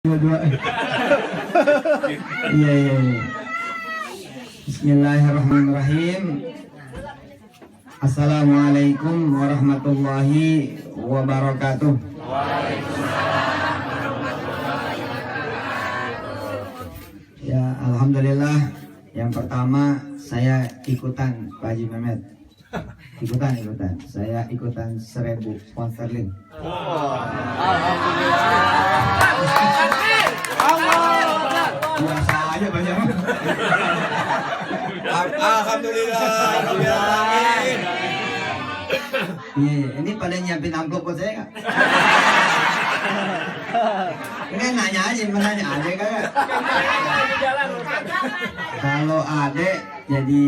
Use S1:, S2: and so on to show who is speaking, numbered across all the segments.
S1: Dua-dua. Iya, iya, iya. Bismillahirrahmanirrahim. Assalamualaikum warahmatullahi wabarakatuh. Ya, alhamdulillah. Yang pertama saya ikutan Pak Haji Mehmet. Ikutan. Saya ikutan 1000 pound sterling. Biasa aja banyak.
S2: Alhamdulillah.
S1: Iya, ini pada nyiapin amplop buat saya nggak? Enggak, nanya aja, menanya ada kagak? Kalau ada jadi,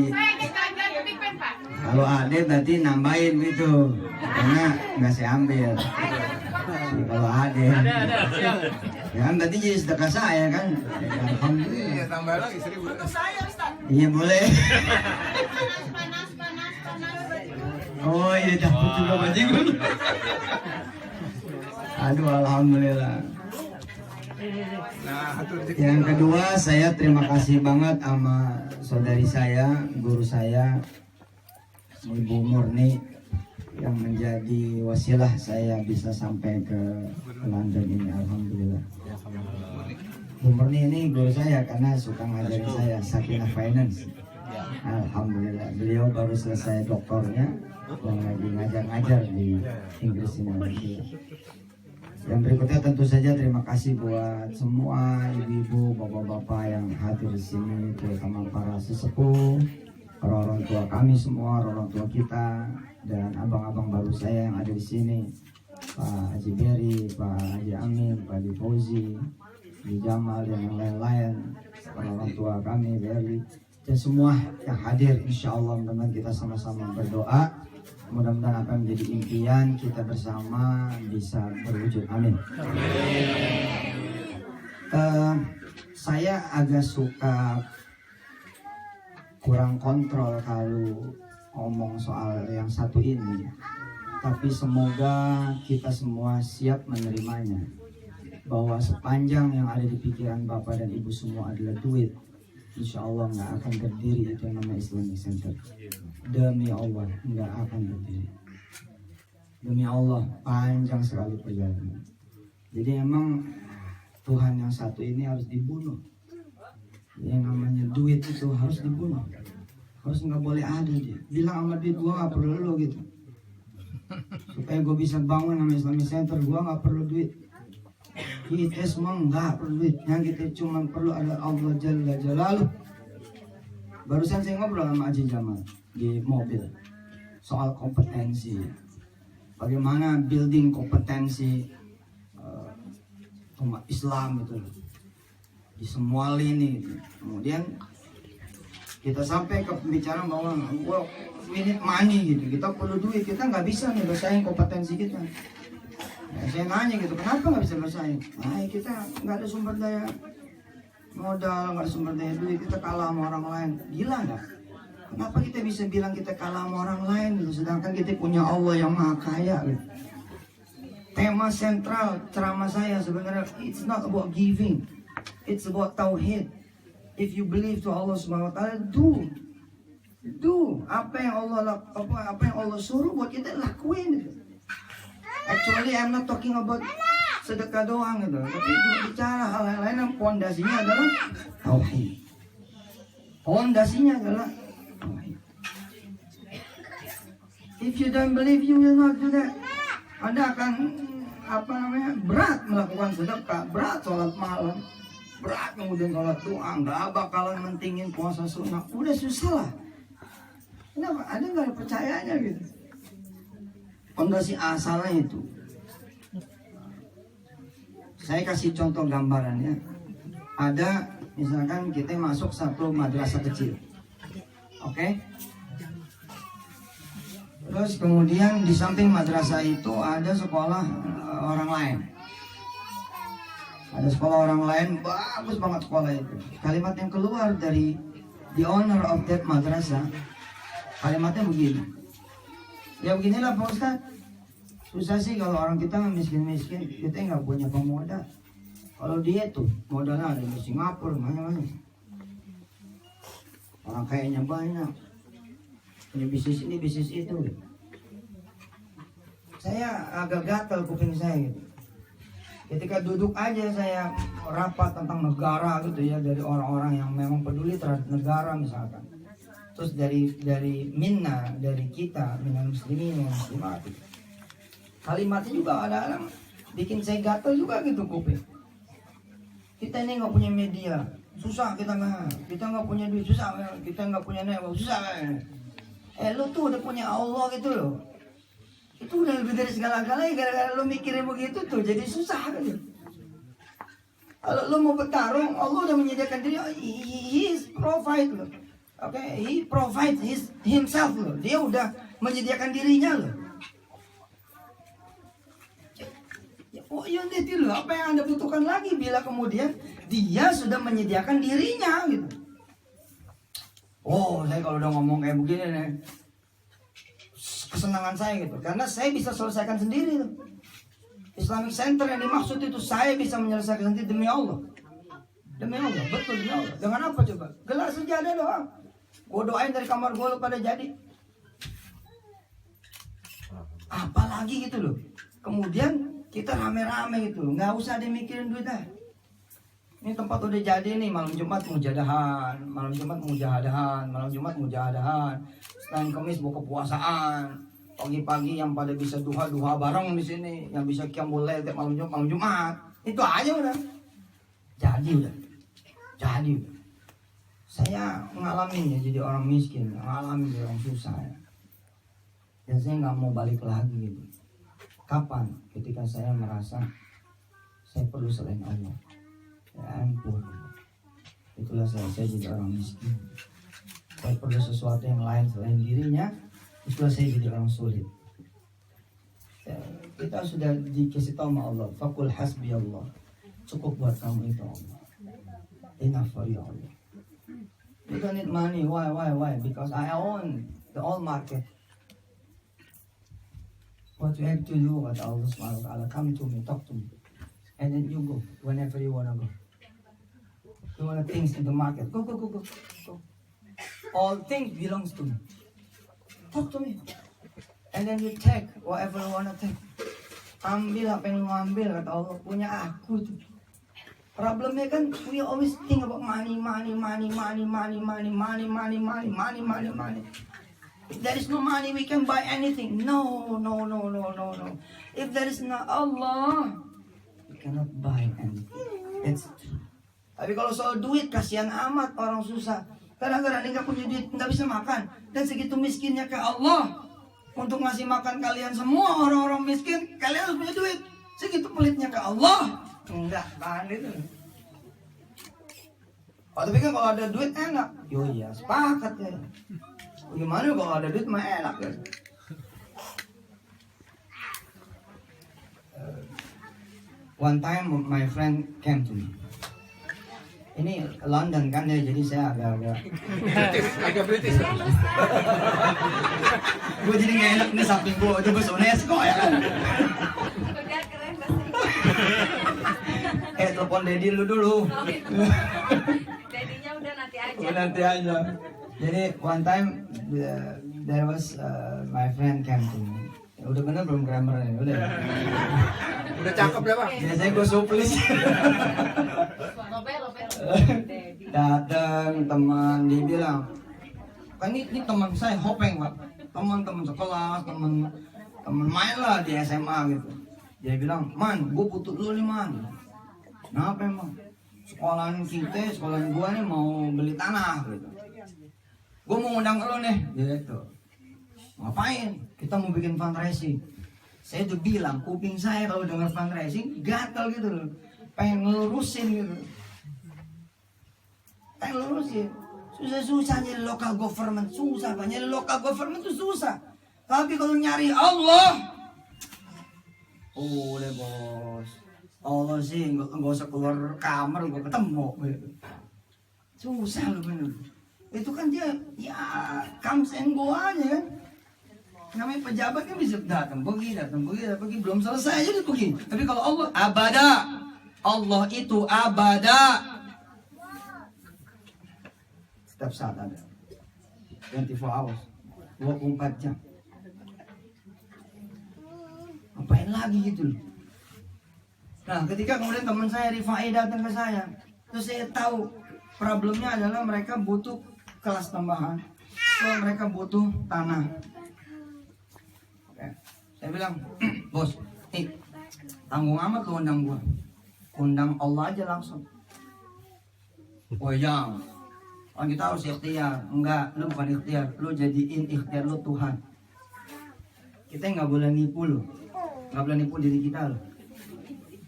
S1: kalau ada berarti nambahin gitu, karena nggak saya ambil. Jadi kalau ada, ya kan berarti jadi sedekah saya kan? Ya, alhamdulillah.
S2: Iya, tambah lagi 1000.
S1: Iya boleh. Oh iya takut juga bajingan. Aduh alhamdulillah.
S2: Nah,
S1: Yang kedua saya terima kasih banget sama saudari saya, guru saya, Ibu Murni, yang menjadi wasilah saya bisa sampai ke London ini. Alhamdulillah. Bu Murni ini guru saya karena suka ngajarin saya Sakinah Finance. Alhamdulillah. Beliau baru selesai doktornya dan lagi ngajar-ngajar di Inggris ini. Yang berikutnya tentu saja terima kasih buat semua ibu-ibu, bapak-bapak yang hadir di sini, terutama para sesepuh, para orang tua kami semua, orang tua kita, dan abang-abang baru saya yang ada di sini, Pak Haji Beri, Pak Haji Amin, Pak Haji Fauzi, Haji Jamal, dan yang lain-lain, para orang tua kami, Beri, dan semua yang hadir. Insya Allah mudah-mudahan kita sama-sama berdoa. Mudah-mudahan apa yang menjadi impian kita bersama bisa berwujud. Amin. Saya agak suka kurang kontrol kalau ngomong soal yang satu ini, tapi semoga kita semua siap menerimanya, bahwa sepanjang yang ada di pikiran Bapak dan Ibu semua adalah duit, insya Allah nggak akan berdiri itu yang namanya Islamic Center. Demi Allah nggak akan berdiri. Demi Allah panjang sekali perjalanan. Jadi emang Tuhan yang satu ini harus dibunuh. Yang namanya duit itu harus dibunuh. Harus nggak boleh ada dia. Bilang sama duit gua nggak perlu lo gitu. Supaya gua bisa bangun namanya Islamic Center gua nggak perlu duit. Kita semua nggak perlu duit. Yang kita cuma perlu adalah Allah Jalla Jalaluh. Barusan saya ngobrol sama Haji Jamal di mobil soal kompetensi, bagaimana building kompetensi umat Islam itu di semua lini. Kemudian kita sampai ke pembicaraan bahwa we need money gitu, kita perlu duit, kita nggak bisa nih bersaing kompetensi kita. Ya, saya nanya gitu, kenapa nggak bisa bersaing? Nah, kita nggak ada sumber daya modal, nggak ada sumber daya duit, kita kalah sama orang lain. Gila nggak? Kenapa kita bisa bilang kita kalah sama orang lain gitu, sedangkan kita punya Allah yang maha kaya gitu. Tema sentral ceramah saya sebenarnya it's not about giving, it's about tauhid. If you believe to Allah Subhanahu wa taala, do apa yang Allah suruh buat kita lakuin gitu. Actually I'm not talking about sedekah doang gitu, tapi juga bicara hal yang lain yang pondasinya adalah tauhid. Pondasinya adalah tauhid. If you don't believe, you will not do that. Anda akan berat melakukan sedekah, berat sholat malam, berat kemudian sholat doa, nggak bakalan mentingin puasa sunnah. Udah susah lah. Kenapa? Ada nggak ada percayanya gitu? Pondasi asalnya itu. Saya kasih contoh gambarannya. Ada misalkan kita masuk satu madrasah kecil, oke? Terus kemudian di samping madrasah itu ada sekolah orang lain. Ada sekolah orang lain, bagus banget sekolah itu. Kalimat yang keluar dari the owner of that madrasah, kalimatnya begini. Ya beginilah Pak Ustadz. Susah sih kalau orang kita miskin-miskin, kita nggak punya pemodal. Kalau dia tuh modalnya ada di Singapura, mana-mana. Orang kayaknya banyak. Punya bisnis ini, bisnis itu. Saya agak gatal kuping saya gitu. Ketika duduk aja saya rapat tentang negara gitu ya, dari orang-orang yang memang peduli terhadap negara misalkan. Terus dari minna, dari kita, minal muslimin dan muslimat. Kalimatnya juga ada bikin saya gatal juga gitu kuping. Kita ini nggak punya media, susah kita nggak punya duit, susah kita nggak punya network, susah. Lu tuh udah punya Allah gitu loh. Itu udah lebih dari segala-galanya. Gara-gara lu mikirin begitu tuh jadi susah gitu. Kalau lu mau bertarung, Allah udah menyediakan diri. He is provide loh. Oke, he provides himself loh. Dia udah menyediakan dirinya loh. Oh iya itu loh, apa yang Anda butuhkan lagi bila kemudian dia sudah menyediakan dirinya gitu. Oh, saya kalau udah ngomong kayak begini nih, kesenangan saya gitu, karena saya bisa selesaikan sendiri tuh. Islamic Center yang dimaksud itu saya bisa menyelesaikan sendiri demi Allah. Demi Allah, betul demi Allah. Dengan apa coba? Gelar sejadah doang. Gue doain dari kamar gue lo pada jadi. Apalagi gitu loh. Kemudian kita rame-rame gitu, nggak usah dimikirin duit dah. Ini tempat udah jadi nih, malam Jumat mujadahan, malam Jumat mujahadahan, malam Jumat mujahadahan. Senin Kamis buka puasaan, pagi-pagi yang pada bisa duha bareng di sini, yang bisa qiyamul lail malam Jumat, itu aja udah. Jadi udah. Saya ngalamin ya jadi orang miskin, ngalamin jadi orang susah ya. Dan saya nggak mau balik lagi gitu. Kapan? Ketika saya merasa saya perlu selain Allah. Ya ampun. Itulah saya jadi orang miskin. Saya perlu sesuatu yang lain selain dirinya. Itulah saya jadi orang sulit. Ya, kita sudah dikasih tahu sama Allah. Fakul hasbi Allah. Cukup buat kamu itu Allah. Enough for you Allah. You don't need money. Why? Because I own the all market. What you have to do, what Allah subhanahu wa ta'ala, come to me, talk to me. And then you go, whenever you wanna go. You wanna things in the market, go. All things belongs to me. Talk to me. And then you take whatever you wanna take. Ambil apa yang lu ambil, kata Allah, punya aku tuh. Problemnya kan, we always think about money. If there is no money, we can buy anything. No. If there is no Allah, we cannot buy anything. That's true. Tapi kalau soal duit, kasihan amat orang susah. Kadang-kadang dia nggak punya duit, nggak bisa makan. Dan segitu miskinnya ke Allah untuk ngasih makan kalian semua orang-orang miskin, kalian harus punya duit. Segitu pelitnya ke Allah, enggak tahan itu. Oh, tapi kan kalau ada duit enak. Yo iya, sepakat ya. Gimana kalau ada duit mah enak kan? One time my friend came to me. Ini London kan ya, jadi saya agak
S2: British.
S1: Gue jadi nggak enak nih samping gue itu bos UNESCO ya kan? Telepon Daddy lu dulu.
S3: Daddy-nya udah nanti aja.
S1: Nanti aja. Jadi one time there was my friend came to me. Udah bener belum grammarnya?
S2: Udah cakep ya Pak?
S1: Biasanya gue suplis. Datang teman, dia bilang, kan ini teman saya Hopeng Pak, teman sekelas, teman main lah di SMA gitu. Dia bilang, Man, gue butuh lu nih Man. Kenapa emang? Sekolahan gua nih mau beli tanah gitu. Gue mau ngundang lo nih, gitu. Ngapain? Kita mau bikin fundraising. Saya tuh bilang, kuping saya kalau dengar fundraising gatal gitu loh. Pengen ngelurusin gitu. Susah nyari local government, susah. Nyari local government tuh susah. Tapi kalau nyari Allah, udah bos. Allah sih nggak usah keluar kamar, gue ketemu gitu. Susah loh bener. Itu kan dia ya comes and go aja kan. Namanya pejabat kan bisa datang pergi belum selesai aja dia pergi. Tapi kalau Allah abada, Allah itu abada. Setiap saat ada. 24 hours. 24 jam. Ngapain lagi gitu loh. Nah, ketika kemudian teman saya Rifai datang ke saya, terus saya tahu problemnya adalah mereka butuh kelas tambahan. So, mereka butuh tanah. Oke. Saya bilang, bos, tanggung amat lu undang gua. Undang Allah aja langsung. Oh jangan. Orang kita harus ikhtiar. Enggak, lu bukan ikhtiar. Lu jadiin ikhtiar lu Tuhan. Kita nggak boleh nipu lu. Nggak boleh nipu diri kita lu.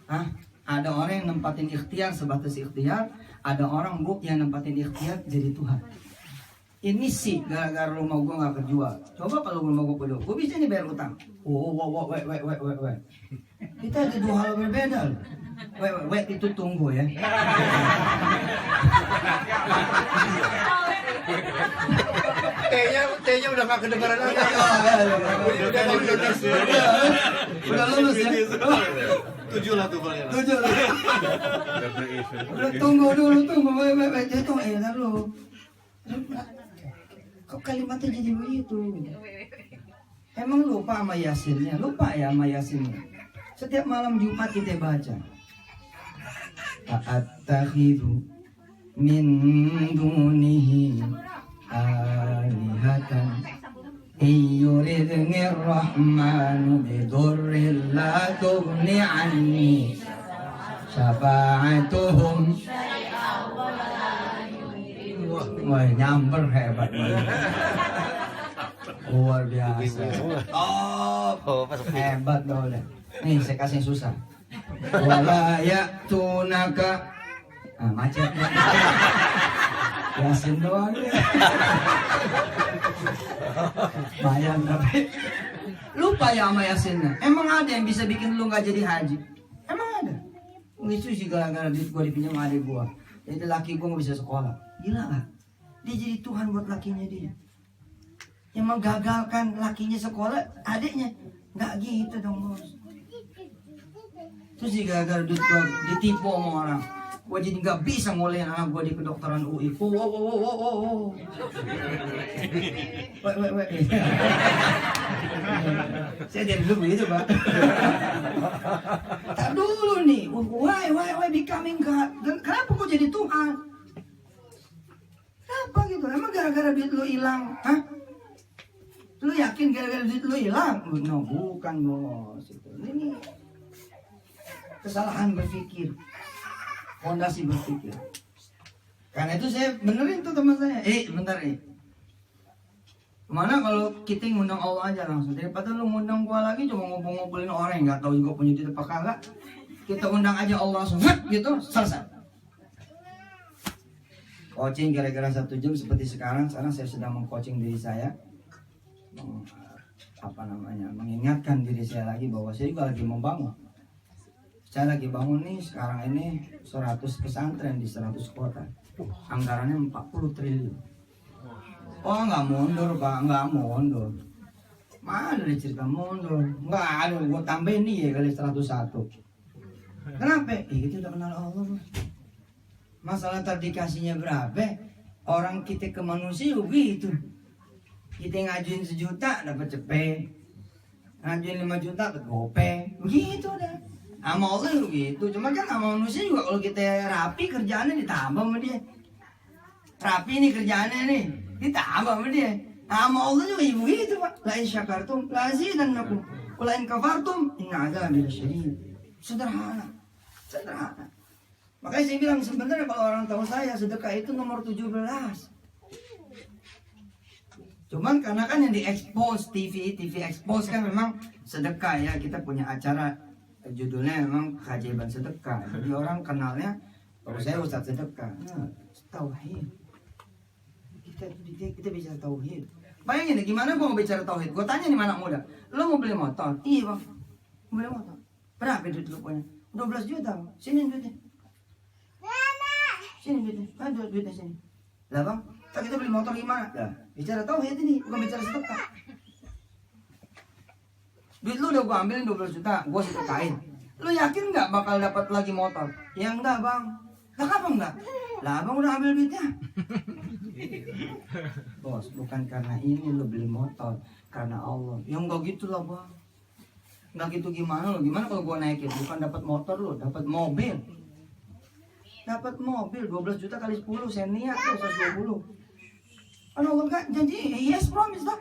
S1: Hah? Ada orang yang nempatin ikhtiar sebatas ikhtiar. Ada orang yang nempatin ikhtiar jadi Tuhan. Ini sih gara-gara rumah gua nggak kejual. Coba kalau rumah gua kejual, gua bisa nih bayar utang. Weh. Kita ada dua hal berbeda loh. Weh itu tunggu ya.
S2: T-nya udah gak kedengeran lagi.
S1: Udah lulus ya.
S3: 7 lah tuh paling.
S1: 7 lah. Udah tunggu dulu. Weh dia tuh ntar lu. Kok kalimatnya jadi begitu? Emang lupa sama Yasinnya? Lupa ya sama Yasinnya? Setiap malam Jumat kita baca. Attakhidhu min dunihi alihatan yuridnir rahmanu bidurril la tughni anni syafa'atuhum. Wah, nyamber hebat banget. Luar biasa. Hebat dong. Nih saya kasih yang susah. Wala ya'tunaka. Macet. Yasin doang ya. Bayang tapi lupa ya sama Yasinnya. Emang ada yang bisa bikin lu nggak jadi haji? Emang ada? Itu sih gara-gara duit gua dipinjam adik gua. Jadi laki gua nggak bisa sekolah. Gila gak? Dia jadi Tuhan buat lakinya dia. Yang menggagalkan lakinya sekolah, adiknya. Nggak gitu dong bos. Terus gara-gara duit gua ditipu sama orang, gua jadi nggak bisa nguliahin anak gua di kedokteran UI. Wow. Weh. Saya diam dulu begitu pak. Tak dulu nih. Why becoming God? Kenapa gua jadi Tuhan? Kenapa gitu? Emang gara-gara duit lu hilang? Hah? Lu yakin gara-gara duit lu hilang? No, bukan bos. Ini kesalahan berpikir, fondasi berpikir. Karena itu saya benerin tuh teman saya. Bentar nih. Mana kalau kita ngundang Allah aja langsung, daripada lu ngundang gua lagi cuma ngobrol-ngobrolin orang yang nggak tahu juga punya duit apa kagak. Kita undang aja Allah langsung, gitu selesai. Coaching kira-kira 1 jam seperti sekarang saya sedang mengcoaching diri saya. Mengingatkan diri saya lagi bahwa saya juga lagi membangun. Saya lagi bangun nih sekarang ini 100 pesantren di 100 kota. Anggarannya 40 triliun. Oh nggak mundur pak, nggak mundur. Mana ada cerita mundur? Nggak ada, gue tambahin nih ya kali 101. Kenapa? Kita udah kenal Allah. Masalah tadi dikasihnya berapa? Orang kita ke manusia gitu. Kita ngajuin 1 juta dapat cepet, ngajuin 5 juta dapat gope, begitu dah. Sama Allah begitu. Cuma kan sama manusia juga kalau kita rapi kerjaannya ditambah sama dia. Rapi nih kerjaannya nih ditambah sama dia. Sama Allah juga begitu pak. La in syakartum la azidannakum wa la in kafartum inna adzabi lasyadid. Sederhana. Makanya saya bilang sebenarnya kalau orang tahu saya sedekah itu nomor 17. Cuman karena kan yang diekspos TV expose kan memang sedekah ya. Kita punya acara judulnya memang keajaiban sedekah. Jadi orang kenalnya kalau saya Ustadz sedekah. Tauhid. Kita bicara tauhid. Bayangin gimana gua mau bicara tauhid. Gua tanya nih anak muda, lo mau beli motor? Iya bang, mau beli motor. Berapa duit lu punya? 12 juta. Sini duitnya. Sini duitnya. Ada duitnya sini. Lah bang, kita beli motor gimana? Lah, bicara tauhid ini, bukan bicara sedekah. Duit lu udah gua ambilin 12 juta, gua sedekahin. Lu yakin nggak bakal dapat lagi motor? Ya enggak bang. Lah kenapa enggak? Lah abang udah ambil duitnya. Bos, bukan karena ini lu beli motor, karena Allah. Ya enggak gitu lah bang. Enggak gitu gimana lo? Gimana kalau gua naikin? Bukan dapat motor lo, dapat mobil. Dapat mobil 12 juta kali 10, saya niat tuh 120. Kan Allah kan janji, he has promise lah.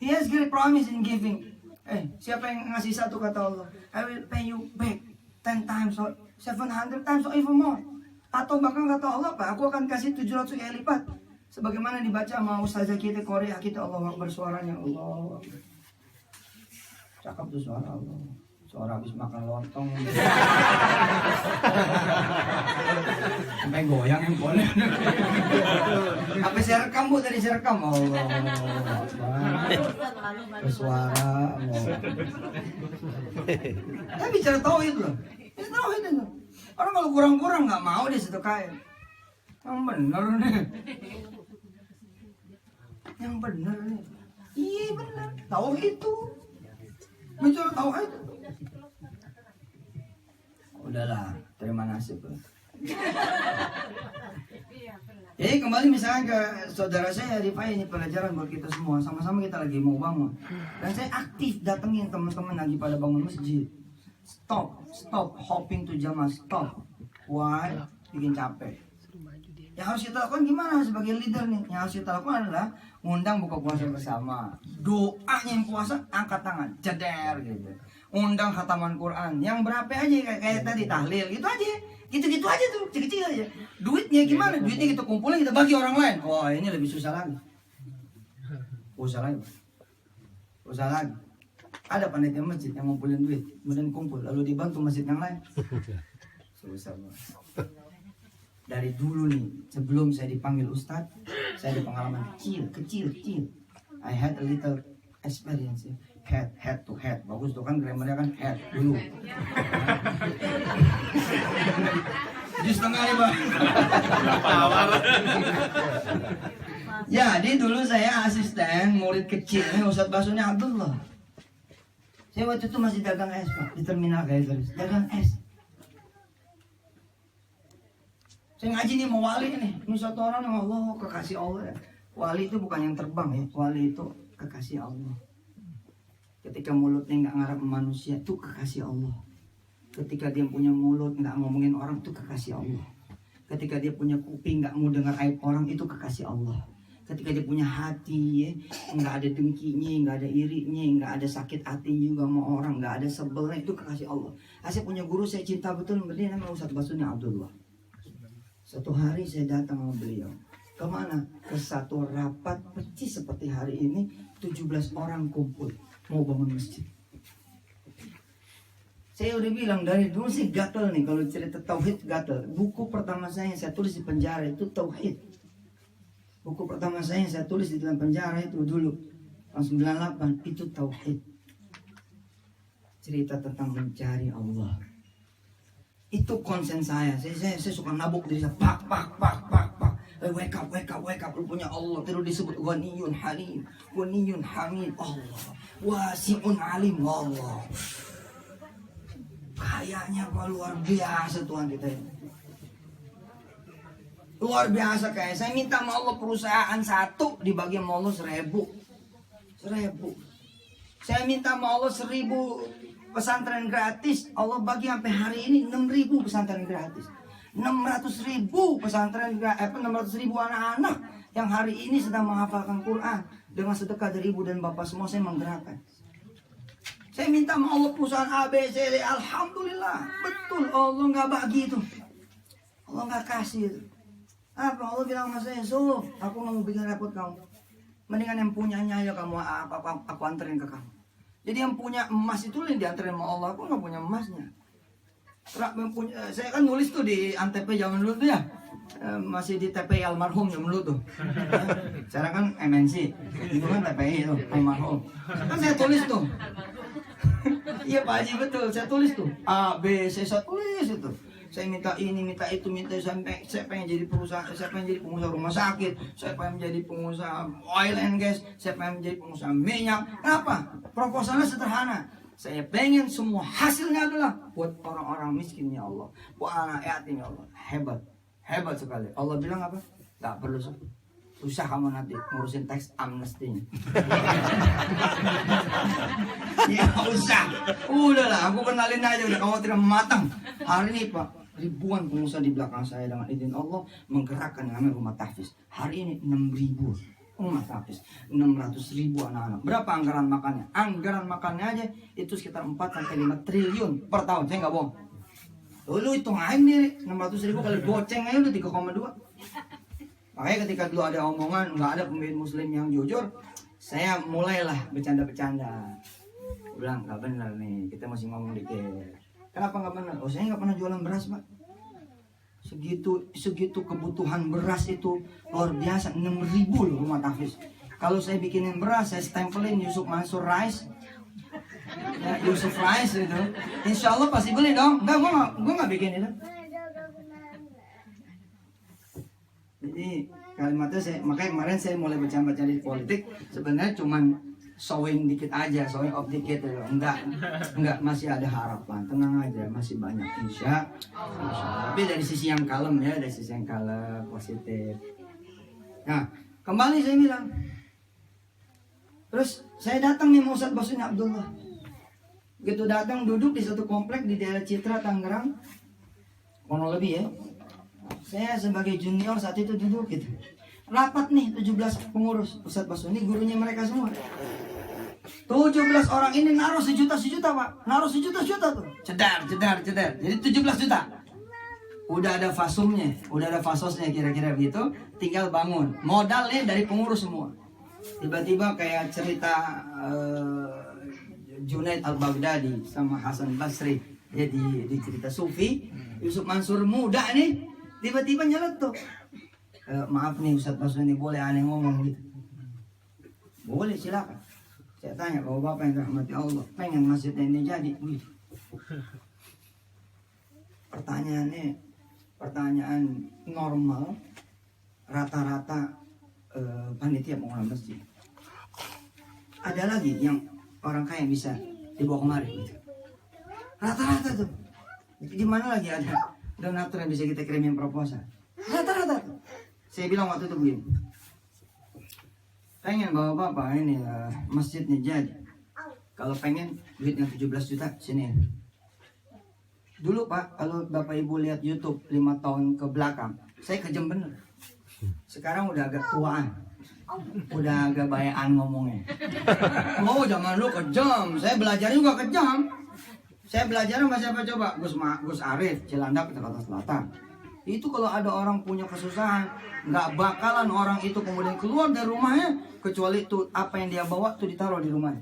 S1: He has great promise in giving. Siapa yang ngasih satu kata Allah? I will pay you back 10 times or 700 times or even more. Atau bahkan kata Allah apa? Aku akan kasih 700 kali lipat. Sebagaimana dibaca sama ustazah kita Korea kita, Allah bersuaranya Allah. Cakep tuh suara Allah. Suara habis makan lontong. Sampai goyang yang boleh. Apa saya rekam bu, tadi saya rekam Allah. Bersuara Allah. Tapi bicara tauhid loh. Ini tauhid itu. Orang kalau kurang-kurang nggak mau dia situ kaya. Yang bener nih. Yang bener nih. Iya bener. Tauhid itu. Bicara tauhid itu. Udahlah, terima nasib. Jadi kembali misalnya ke saudara saya Rifai, ini pelajaran buat kita semua. Sama-sama kita lagi mau bangun. Dan saya aktif datengin teman-teman lagi pada bangun masjid. Stop hoping to jamaah, stop. Why? Bikin capek. Yang harus kita lakukan gimana sebagai leader nih? Yang harus kita lakukan adalah ngundang buka puasa bersama. Doanya yang puasa angkat tangan, jeder gitu. Undang khataman Quran yang berapa aja kayak tadi tahlil gitu aja. Gitu-gitu aja tuh, kecil-kecil aja. Duitnya gimana? Duitnya kita kumpulin, kita bagi orang lain. Oh, ini lebih susah lagi. Susah lagi. Ada panitia masjid yang ngumpulin duit, kemudian kumpul, lalu dibantu masjid yang lain. Susah banget. Dari dulu nih, sebelum saya dipanggil Ustadz, saya ada pengalaman kecil. I had a little experience. Head to head. Bagus tuh kan grammarnya kan head dulu. Di setengah nih bang. Jadi dulu saya asisten murid kecilnya Ustadz Basunya Abdullah. Saya waktu itu masih dagang es pak, di terminal kayak terus. Dagang es. Saya ngaji nih mau wali nih. Ini satu orang yang Allah kekasih Allah. Wali itu bukan yang terbang ya. Wali itu kekasih Allah. Ketika mulutnya nggak ngarap manusia, itu kekasih Allah. Ketika dia punya mulut nggak ngomongin orang, itu kekasih Allah. Ketika dia punya kuping nggak mau dengar aib orang, itu kekasih Allah. Ketika dia punya hati, ya, nggak ada dengkinya, nggak ada irinya, nggak ada sakit hati juga sama orang, nggak ada sebelnya, itu kekasih Allah. Saya punya guru saya cinta betul, dia namanya Ustadz Basunya Abdullah. Satu hari saya datang sama beliau. Kemana? Ke satu rapat percis seperti hari ini, 17 orang kumpul. Mau bangun masjid. Saya udah bilang dari dulu sih gatel nih kalau cerita tauhid gatel. Buku pertama saya yang saya tulis di penjara itu tauhid. Buku pertama saya yang saya tulis di dalam penjara itu dulu tahun 98 itu tauhid. Cerita tentang mencari Allah. Itu konsen saya. Saya suka nabuk diri saya. Pak. Wake up. Lu punya Allah. Terus disebut Ghaniyun Hamid. Allah. Wasi'un alim. Allah. Kayaknya apa luar biasa Tuhan kita ini. Luar biasa kayak. Saya minta sama Allah perusahaan 1 dibagi sama Allah 1.000. Saya minta sama Allah 1.000 pesantren gratis. Allah bagi sampai hari ini 6.000 pesantren gratis. 600.000 pesantren 600.000 anak-anak yang hari ini sedang menghafalkan Quran dengan sedekah dari ibu dan bapak semua saya menggerakkan. Saya minta sama Allah perusahaan ABCD, alhamdulillah betul Allah nggak bagi itu, Allah nggak kasih itu. Apa Allah bilang sama saya, so aku nggak mau bikin repot kamu, mendingan yang punyanya aja kamu aku anterin ke kamu. Jadi yang punya emas itu yang dianterin sama Allah, aku nggak punya emasnya. Saya kan nulis tuh di Antep zaman dulu tuh ya, masih di TPI almarhum zaman dulu tuh. Sekarang kan MNC, itu kan TPI tuh almarhum. Kan saya tulis tuh. Iya Pak Haji betul, saya tulis tuh A, B, C, saya tulis itu. Saya minta ini, minta itu, saya pengen jadi perusahaan, saya pengen jadi pengusaha rumah sakit, saya pengen jadi pengusaha oil and gas, saya pengen jadi pengusaha minyak. Kenapa? Proposalnya sederhana. Saya pengen semua hasilnya adalah buat orang-orang miskin ya Allah, buat anak yatim ya Allah. Hebat sekali. Allah bilang apa? Gak perlu susah kamu nanti ngurusin teks amnesty. Ya usah. Udahlah, aku kenalin aja udah kamu tidak matang. Hari ini Pak, ribuan pengusaha di belakang saya dengan izin Allah menggerakkan namanya rumah tahfiz. Hari ini 6.000 rumah tahfiz, 600.000 anak-anak. Berapa anggaran makannya? Anggaran makannya aja itu sekitar 4-5 triliun per tahun. Saya nggak bohong. Lu hitung aja nih, 600.000 kali goceng aja udah 3,2. Makanya ketika dulu ada omongan nggak ada pemimpin muslim yang jujur, saya mulailah bercanda-bercanda. Bilang nggak benar nih, kita masih ngomong dikit. Kenapa nggak benar? Oh, saya nggak pernah jualan beras, Pak. Segitu kebutuhan beras itu luar biasa. 6.000 loh rumah tahfiz. Kalau saya bikinin beras, saya stempelin Yusuf Mansur Rice, ya, Yusuf Rice itu, insya Allah pasti beli dong. Enggak, gue nggak bikin itu. Jadi kalimatnya makanya kemarin saya mulai baca-baca di politik. Sebenarnya cuman showing dikit aja, showing off dikit ya. Enggak, masih ada harapan, tenang aja, masih banyak insya Allah. Tapi dari sisi yang kalem ya, dari sisi yang kalem, positif. Nah, kembali saya bilang, terus saya datang nih Ustadz Basunya Abdullah. Begitu datang duduk di satu komplek di daerah Citra Tangerang, kurang lebih ya. Saya sebagai junior saat itu duduk gitu. Rapat nih 17 pengurus Ustadz Basu, ini gurunya mereka semua. 17 orang ini naruh sejuta Pak. Naruh sejuta tuh. Cedar. Jadi 17 juta. Udah ada fasumnya, udah ada fasosnya kira-kira gitu. Tinggal bangun. Modalnya dari pengurus semua. Tiba-tiba kayak cerita Junaid Al-Baghdadi sama Hasan Basri. Ya di cerita Sufi. Yusuf Mansur muda nih. Tiba-tiba nyeletuk. Maaf nih Ustadz Basu ini boleh aneh ngomong gitu. Boleh silakan. Saya tanya kalau Bapak yang rahmati Allah pengen masjidnya ini jadi. Pertanyaan normal rata-rata panitia pengelola masjid. Ada lagi yang orang kaya bisa dibawa kemari gitu. Rata-rata tuh. Gimana lagi ada donatur yang bisa kita kirimin proposal. Rata-rata tuh. Saya bilang waktu itu begini. Pengen bapak ini masjidnya jadi. Kalau pengen duitnya 17 juta sini. Dulu Pak, kalau Bapak Ibu lihat YouTube 5 tahun ke belakang, saya kejam bener. Sekarang udah agak tuaan. Udah agak bayaan ngomongnya. Oh, zaman dulu kejam. Saya belajar juga kejam. Saya belajar sama siapa coba? Gus Arif, Cilandak, Jakarta Selatan. Itu kalau ada orang punya kesusahan, nggak bakalan orang itu kemudian keluar dari rumahnya kecuali itu apa yang dia bawa tuh ditaruh di rumahnya.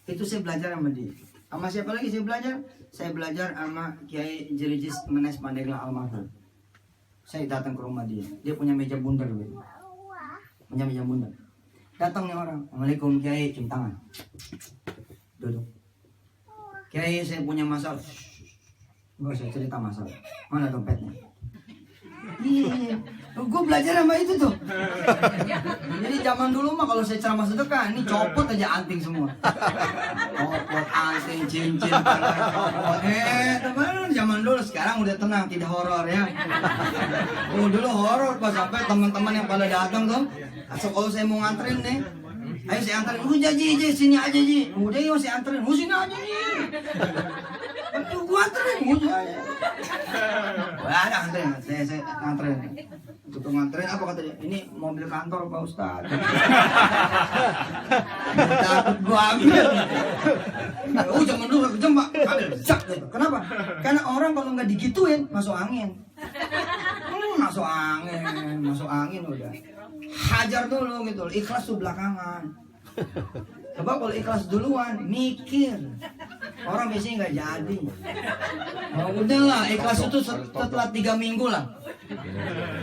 S1: Itu saya belajar sama dia. Sama siapa lagi saya belajar? Saya belajar sama Kiai Jerijis Menes Pandeglang almarhum. Saya datang ke rumah dia. Dia punya meja bundar gitu. Punya meja bundar. Datang nih orang. Assalamualaikum Kiai, cium tangan. Duduk. Kiai, saya punya masalah. Gak usah cerita masalah. Mana dompetnya? Iya, gue belajar sama itu tuh. Jadi zaman dulu mah kalau saya ceramah sedekah, ini copot aja anting semua. Copot anting, cincin, teman zaman dulu. Sekarang udah tenang, tidak horor ya. Oh dulu horor pas sampai teman-teman yang pada datang tuh. Asal kalau saya mau nganterin nih, ayo saya anterin. Udah Ji, sini aja Ji. Udah yuk saya anterin. Sini aja Ji. Gua anterin, udah aja. Wah, ada anterin. Saya anterin. Untuk nganterin apa kata dia? Ini mobil kantor Pak Ustadz. Takut gua ambil. Oh zaman dulu kejam Pak. Ambil zak gitu. Kenapa? Karena orang kalau nggak digituin masuk angin. Masuk angin udah. Hajar dulu gitu. Ikhlas tuh belakangan. Coba kalau ikhlas duluan, mikir. Orang biasanya nggak jadi. Oh, udahlah, ikhlas itu setelah 3 minggu lah.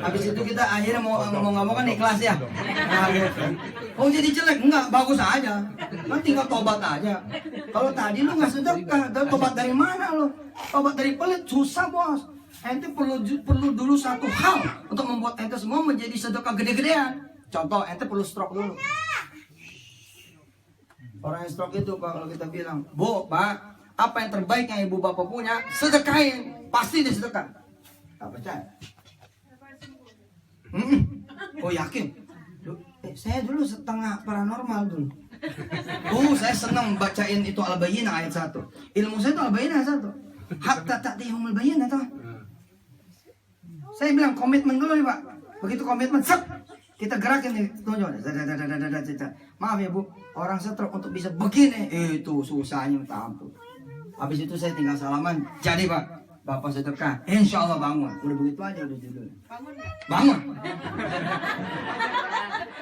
S1: Habis itu kita akhirnya mau nggak mau kan ikhlas ya. Nah, gitu. Oh jadi jelek? Enggak, bagus aja. Kan tinggal tobat aja. Kalau tadi lu nggak sedekah, tobat dari mana lu? Tobat dari pelit, susah bos. Ente perlu dulu satu hal untuk membuat ente semua menjadi sedekah gede-gedean. Contoh, ente perlu stroke dulu. Orang yang stroke itu Pak, kalau kita bilang, Bu, Pak, apa yang terbaik yang ibu bapak punya, sedekahin. Pasti dia sedekah. Tak percaya. Oh yakin? Saya dulu setengah paranormal dulu. Saya senang bacain itu Al-Bayyinah ayat 1. Ilmu saya itu Al-Bayyinah ayat 1. Hatta ta'tihumul bayyinah toh. Saya bilang komitmen dulu nih Pak. Begitu komitmen, kita gerakin nih tunjuk. Maaf ya Bu, orang stroke untuk bisa begini itu susahnya minta ampun. Habis itu saya tinggal salaman. Jadi Pak, Bapak sedekah, insya Allah bangun. Udah begitu aja udah judul. Bangun.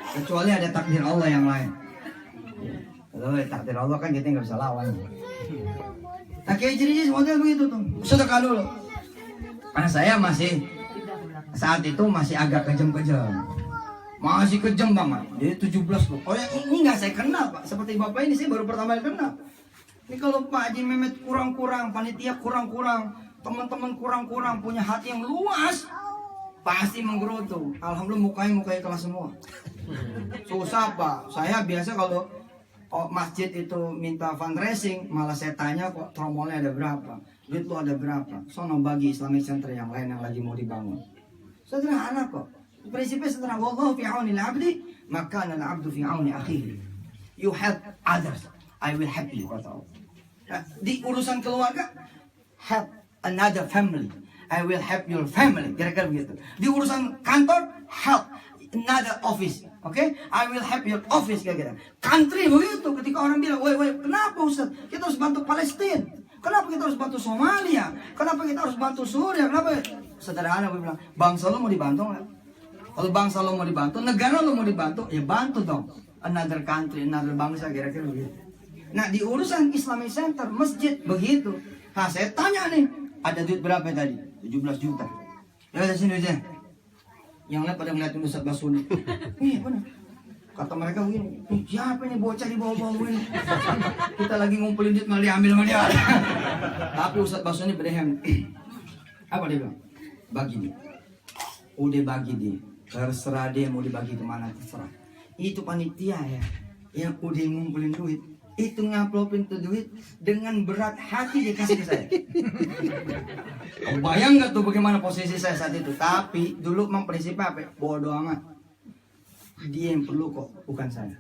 S1: Kecuali ada takdir Allah yang lain. Kalau takdir Allah kan kita nggak bisa lawan. Nah kayak jenis model begitu tuh. Sedekah dulu. Karena saya masih saat itu masih agak kejam-kejam. Masih kejam banget. Jadi 17 loh. Oh ya, ini nggak saya kenal Pak. Seperti Bapak ini saya baru pertama kali kenal. Ini kalau Pak Haji Mehmet kurang-kurang, panitia kurang-kurang, teman-teman kurang-kurang, punya hati yang luas, pasti menggerutu. Alhamdulillah mukanya kelas semua. Susah Pak. Saya biasa kalau masjid itu minta fundraising, malah saya tanya kok tromolnya ada berapa, duit lu ada berapa, sono bagi Islamic Center yang lain yang lagi mau dibangun. Sederhana kok. Prinsipnya sederhana. Wallahu fi auni al-'abdi, maka al-'abdu fi auni akhihi. You help others, I will help you. Nah, di urusan keluarga, help another family, I will help your family. Kira-kira begitu. Di urusan kantor, help another office. Oke, I will help your office kira-kira. Country begitu. Ketika orang bilang, woi, kenapa Ustaz? Kita harus bantu Palestina. Kenapa kita harus bantu Somalia? Kenapa kita harus bantu Suriah? Kenapa? Sederhana, gue bilang, bangsa lo mau dibantu nggak? Kalau bangsa lo mau dibantu, negara lo mau dibantu, ya bantu dong. Another country, another bangsa kira-kira begitu. Nah di urusan Islamic Center, masjid begitu. Nah saya tanya nih, ada duit berapa tadi? 17 juta. Ya udah sini aja. Yang lain pada ngeliatin Ustaz Basuni. Iya benar. Kata mereka begini, siapa ini bocah di bawah-bawah ini? Kita lagi ngumpulin duit malah diambil sama dia. Tapi Ustaz Basuni berhem. Apa dia bilang? Bagi dia. Udah bagi dia. Terserah dia mau dibagi kemana terserah. Itu panitia ya, yang udah ngumpulin duit. Itu ngaplopin tuh duit dengan berat hati dikasih ke saya. Bayang gak tuh bagaimana posisi saya saat itu? Tapi dulu memang prinsipnya apa? Bodoh amat. Dia yang perlu kok, bukan saya.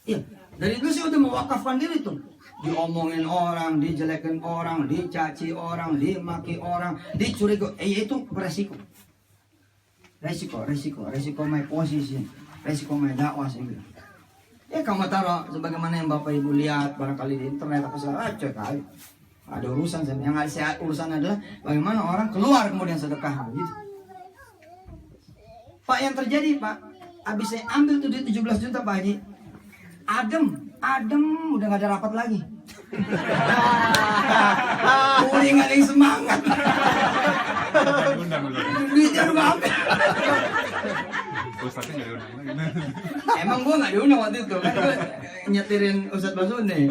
S1: Iya, dari dulu saya udah mewakafkan diri tuh. Diomongin orang, dijelekin orang, dicaci orang, dimaki orang, dicurigai. Itu resiko. Resiko my position, resiko my dakwah saya bilang. Ya kamu taruh sebagaimana yang Bapak Ibu lihat barangkali di internet apa salah cek aja. Ada urusan yang saya urusan adalah bagaimana orang keluar kemudian sedekah gitu. Pak yang terjadi Pak, habis saya ambil tuh duit 17 juta Pak Haji, adem udah gak ada rapat lagi. Udah gak ada yang semangat. Duitnya udah ambil.
S3: Ustaznya nggak diundang lagi.
S1: Emang gua nggak diundang waktu itu kan gua nyetirin Ustadz Basuni.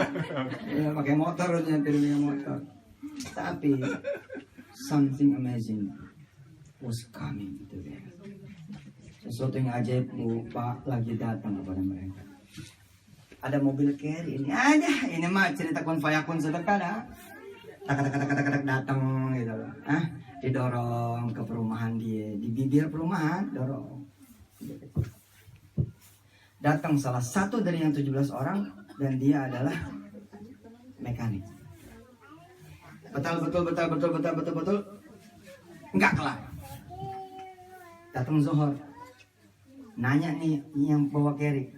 S1: Ya pakai motor nyetirin motor. Tapi something amazing was coming to them. Sesuatu yang ajaib lupa lagi datang kepada mereka. Ada mobil carry ini aja, ini mah cerita kun fayakun sedekah dah. Tak datang gitu loh. Didorong ke perumahan dia, di bibir perumahan dorong. Datang salah satu dari yang 17 orang dan dia adalah mekanik. Betul. Enggak kelar. Datang Zohor. Nanya nih yang bawa carry.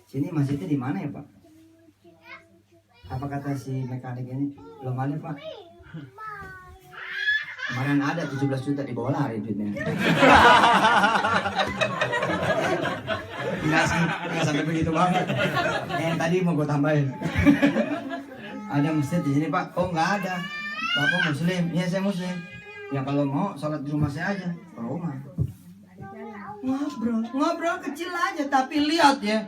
S1: Sini masjidnya di mana ya, Pak? Apa kata si mekanik ini? Belum ada, Pak. Kemarin ada 17 juta di bawah lari duitnya. Enggak sampai begitu banget. Tadi mau gue tambahin. Ada masjid di sini Pak? Oh nggak ada. Bapak Muslim? Iya saya Muslim. Ya kalau mau sholat di rumah saya aja. Ke rumah. Ngobrol kecil aja. Tapi lihat ya,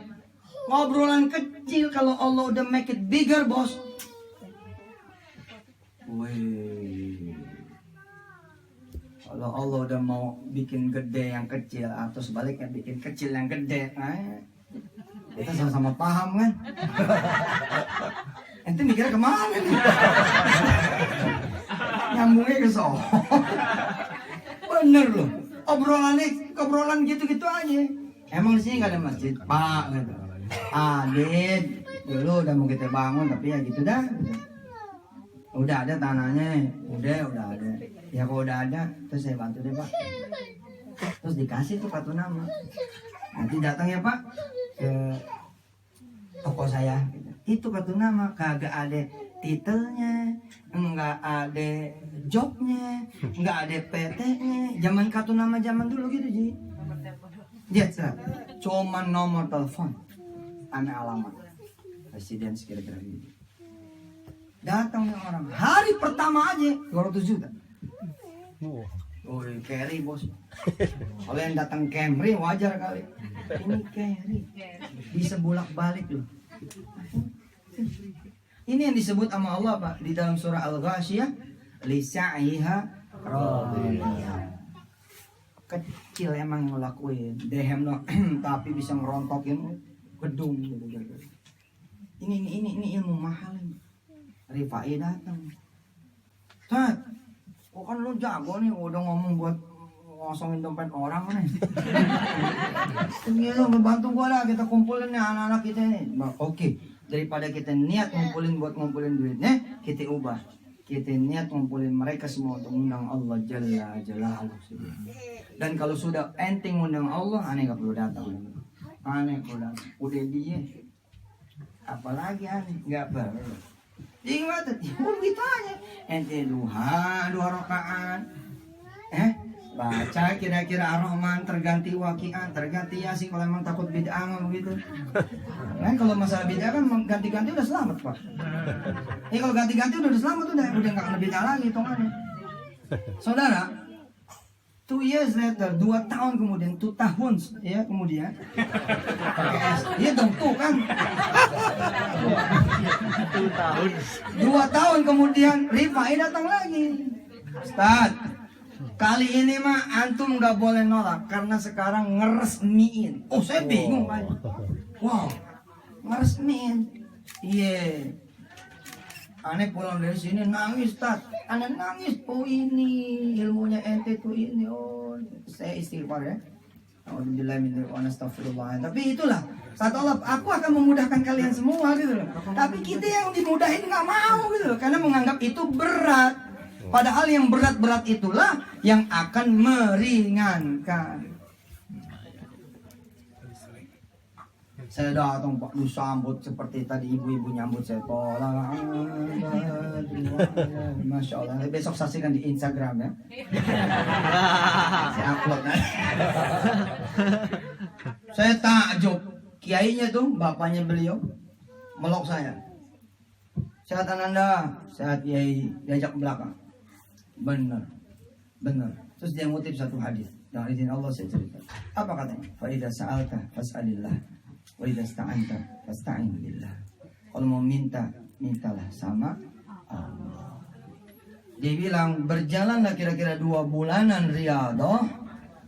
S1: ngobrolan kecil kalau Allah udah make it bigger bos. Wih. Kalau Allah udah mau bikin gede yang kecil atau sebaliknya bikin kecil yang gede, Kita sama-sama paham kan. Ente mikirnya kemana nih? Nyambungnya ke sono. Bener loh. Obrolan gitu-gitu aja. Emang di sini nggak ada masjid, Pak? Gitu. Adit, dulu udah mau kita bangun tapi ya gitu dah. Udah ada tanahnya, udah ada. Ya kalau udah ada, terus saya bantu deh Pak. Terus dikasih tuh kartu nama. Nanti datang ya Pak ke toko saya. Itu kartu nama, kagak ada titelnya, enggak ada jobnya, enggak ada PT-nya. Zaman kartu nama zaman dulu gitu Ji. Dia cuma nomor telepon, aneh alamat. Presiden kira-kira gitu. Datang nih orang, hari pertama aja 200 juta. Oh, carry bos. Kalau yang datang Camry wajar kali. Ini carry, bisa bolak-balik loh. Ini yang disebut sama Allah Pak di dalam surah Al-Ghasyiyah, lisa'iha radiyah. Kecil emang yang ngelakuin, dehem no, tapi bisa ngerontokin gedung gitu. Ini ilmu mahal ini. Rifai datang. Tat, kok kan lu jago nih udah ngomong buat ngosongin dompet orang nih. Ini lu bantu gua lah, kita kumpulin nih anak-anak kita nih. Oke, daripada kita niat ngumpulin duitnya, kita ubah. Kita niat ngumpulin mereka semua untuk undang Allah Jalla Jalaluhu. Dan kalau sudah enteng undang Allah, aneh gak perlu datang. Aneh perlu datang. Udah dia. Apalagi aneh gak perlu. Jadi gimana? Begitu aja. Ente duha 2 rakaat. Baca kira-kira Ar-Rahman terganti Waqi'ah, terganti Yasin kalau emang takut bid'ah begitu. Kan kalau masalah bid'ah kan ganti-ganti udah selamat Pak. Kalau ganti-ganti udah selamat udah nggak kena bid'ah lagi hitungannya. Saudara, 2 years later, 2 tahun kemudian, 2 tahun ya kemudian, iya dong tuh kan. 2 tahun kemudian Rifai datang lagi. Ustaz, kali ini mah antum nggak boleh nolak karena sekarang ngeresmiin. Oh saya bingung Pak. Wow, ngeresmiin. Iya. Aneh pulang dari sini nangis Tat. Aneh nangis. Oh ini ilmunya ente tuh ini. Oh saya istighfar ya. Tapi itulah kata Allah, aku akan memudahkan kalian semua gitu loh. Tapi kita yang dimudahin nggak mau gitu loh, karena menganggap itu berat. Padahal yang berat-berat itulah yang akan meringankan. Saya datang Pak, disambut seperti tadi ibu-ibu nyambut saya. Tolong, Masya Allah. Besok saksikan di Instagram ya. Saya upload nanti. Saya takjub. Kiainya tuh, bapaknya beliau, melok saya. Sehat Ananda, sehat Kiai, diajak ke belakang. Benar. Terus dia ngutip satu hadis. Dengan izin Allah saya cerita. Apa katanya? Fa idza sa'alta fas'alillah. Wa idza sta'anta fasta'in billah. Kalau mau minta, mintalah sama Allah. Dia bilang berjalanlah kira-kira 2 bulanan Riyadhah.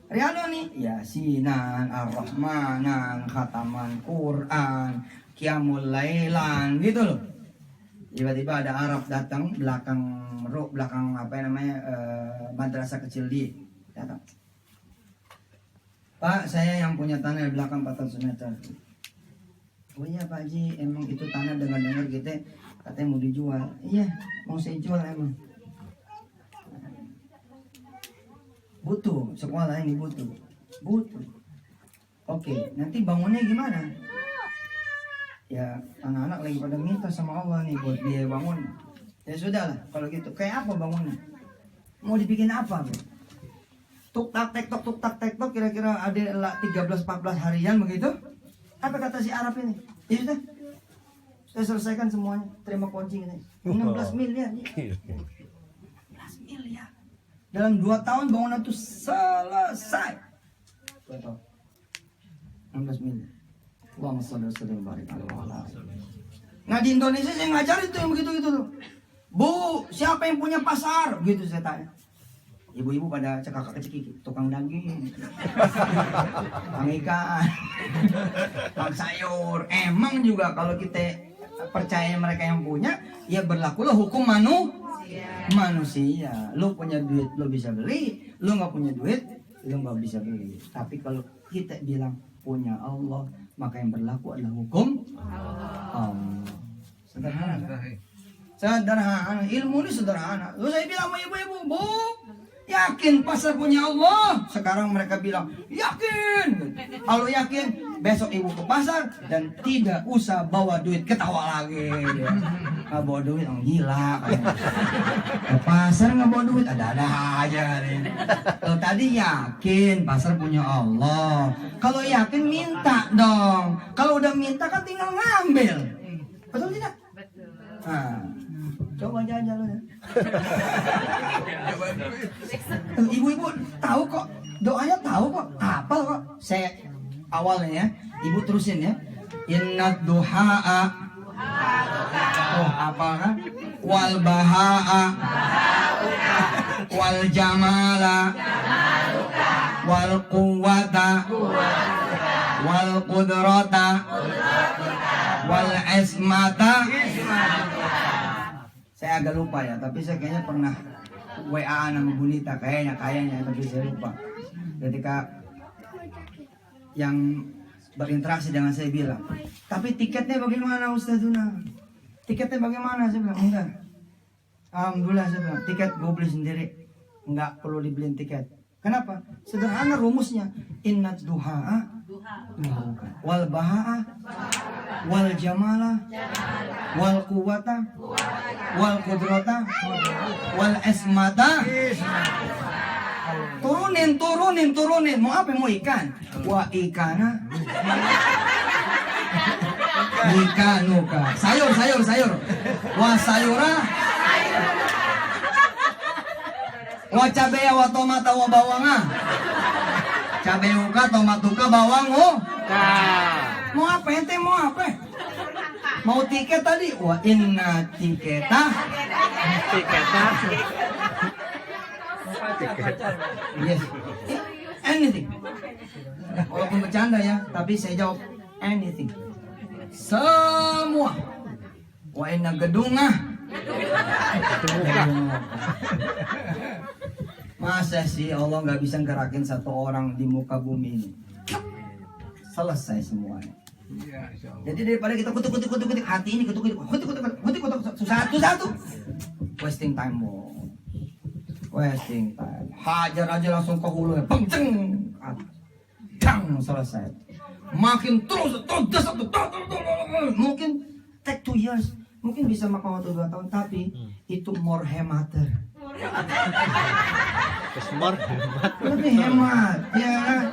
S1: Riyadhah nih, Yasinan, Ar-Rahmanan, khataman Quran, Qiyamul Lailan gitu loh. Tiba-tiba ada Arab datang belakang apa namanya madrasah kecil dia datang. Pak, saya yang punya tanah di belakang 400 meter. Oh iya Pak Haji, emang itu tanah dengar-dengar kita katanya mau dijual. Iya, mau saya jual emang. Butuh, sekolah ini butuh. Oke, nanti bangunnya gimana? Ya, anak-anak lagi pada minta sama Allah nih buat biaya bangun. Ya sudahlah, kalau gitu. Kayak apa bangunnya? Mau dibikin apa? Bro? Tuk tak tek tok kira-kira ada 13-14 harian begitu. Apa kata si Arab ini? Ya sudah, saya selesaikan semuanya. Terima kunci ini. 16 miliar. Ya. 16 miliar. Dalam 2 tahun bangunan itu selesai. 16 miliar. Allahumma shalli wa barik alaihi. Nah di Indonesia saya ngajarin tuh yang begitu-gitu tuh. Bu, siapa yang punya pasar? Gitu saya tanya. ibu-ibu pada cekak-cekik, tukang daging, tukang ikan, tukang sayur. Emang juga kalau kita percaya mereka yang punya, ya berlakulah hukum manusia. Lu punya duit, lu bisa beli. Lu nggak punya duit, lu nggak bisa beli. Tapi kalau kita bilang punya Allah, maka yang berlaku adalah hukum Allah. Sederhana kan? Sederhana, ilmu ini sederhana. Lalu saya bilang sama ibu-ibu, Bu, yakin pasar punya Allah? Sekarang mereka bilang, yakin. Kalau yakin, besok ibu ke pasar dan tidak usah bawa duit. Ketawa lagi dia. Nggak bawa duit, gila kan. Ke pasar nggak bawa duit, ada-ada aja nih. Kalau tadi yakin pasar punya Allah. Kalau yakin minta dong. Kalau udah minta kan tinggal ngambil. Betul tidak? Nah, coba jalan ya. Ibu-ibu tahu kok, doanya tahu kok, hafal kok. Saya awalnya ya, ibu terusin ya. Innad duhaa, oh apa kan? Wal bahaa, wal jamala, wal quwwata, wal qudrata, wal ismata. Saya agak lupa ya, tapi saya kayaknya pernah WA nama Bunita, kayaknya, tapi saya lupa. Ketika yang berinteraksi dengan saya bilang, tapi tiketnya bagaimana Ustazuna? Tiketnya bagaimana? Saya bilang, enggak. Alhamdulillah saya bilang, tiket gue beli sendiri. Enggak perlu dibeliin tiket. Kenapa? Sederhana rumusnya. Innad duhaa, wal bahaa, wal jamala, wal quwwata, wal qudrata, wal ismata. Turunin. Mau apa? Mau ikan? Wa ikana, ikanuka. Sayur. Wa sayura, wa cabea, wa tomata, wa bawanga. Cabeuka, tomatuka, bawang, mau apa ente? Mau apa? Mau tiket tadi? Wa inna tiketa. Yes. Anything. Walaupun bercanda ya, tapi saya jawab anything. Semua. Wa inna gedungah. Masa sih Allah nggak bisa gerakin satu orang di muka bumi ini? Selesai semuanya. Jadi daripada kita kutuk hati ini kutuk satu, wasting time more. Wasting time. Hajar aja langsung ke hulu ya. Pengceng. Dang, selesai. Makin terus mungkin take 2 years. Mungkin bisa makan waktu 2 tahun, tapi itu more hemater. Lebih hemat, ya.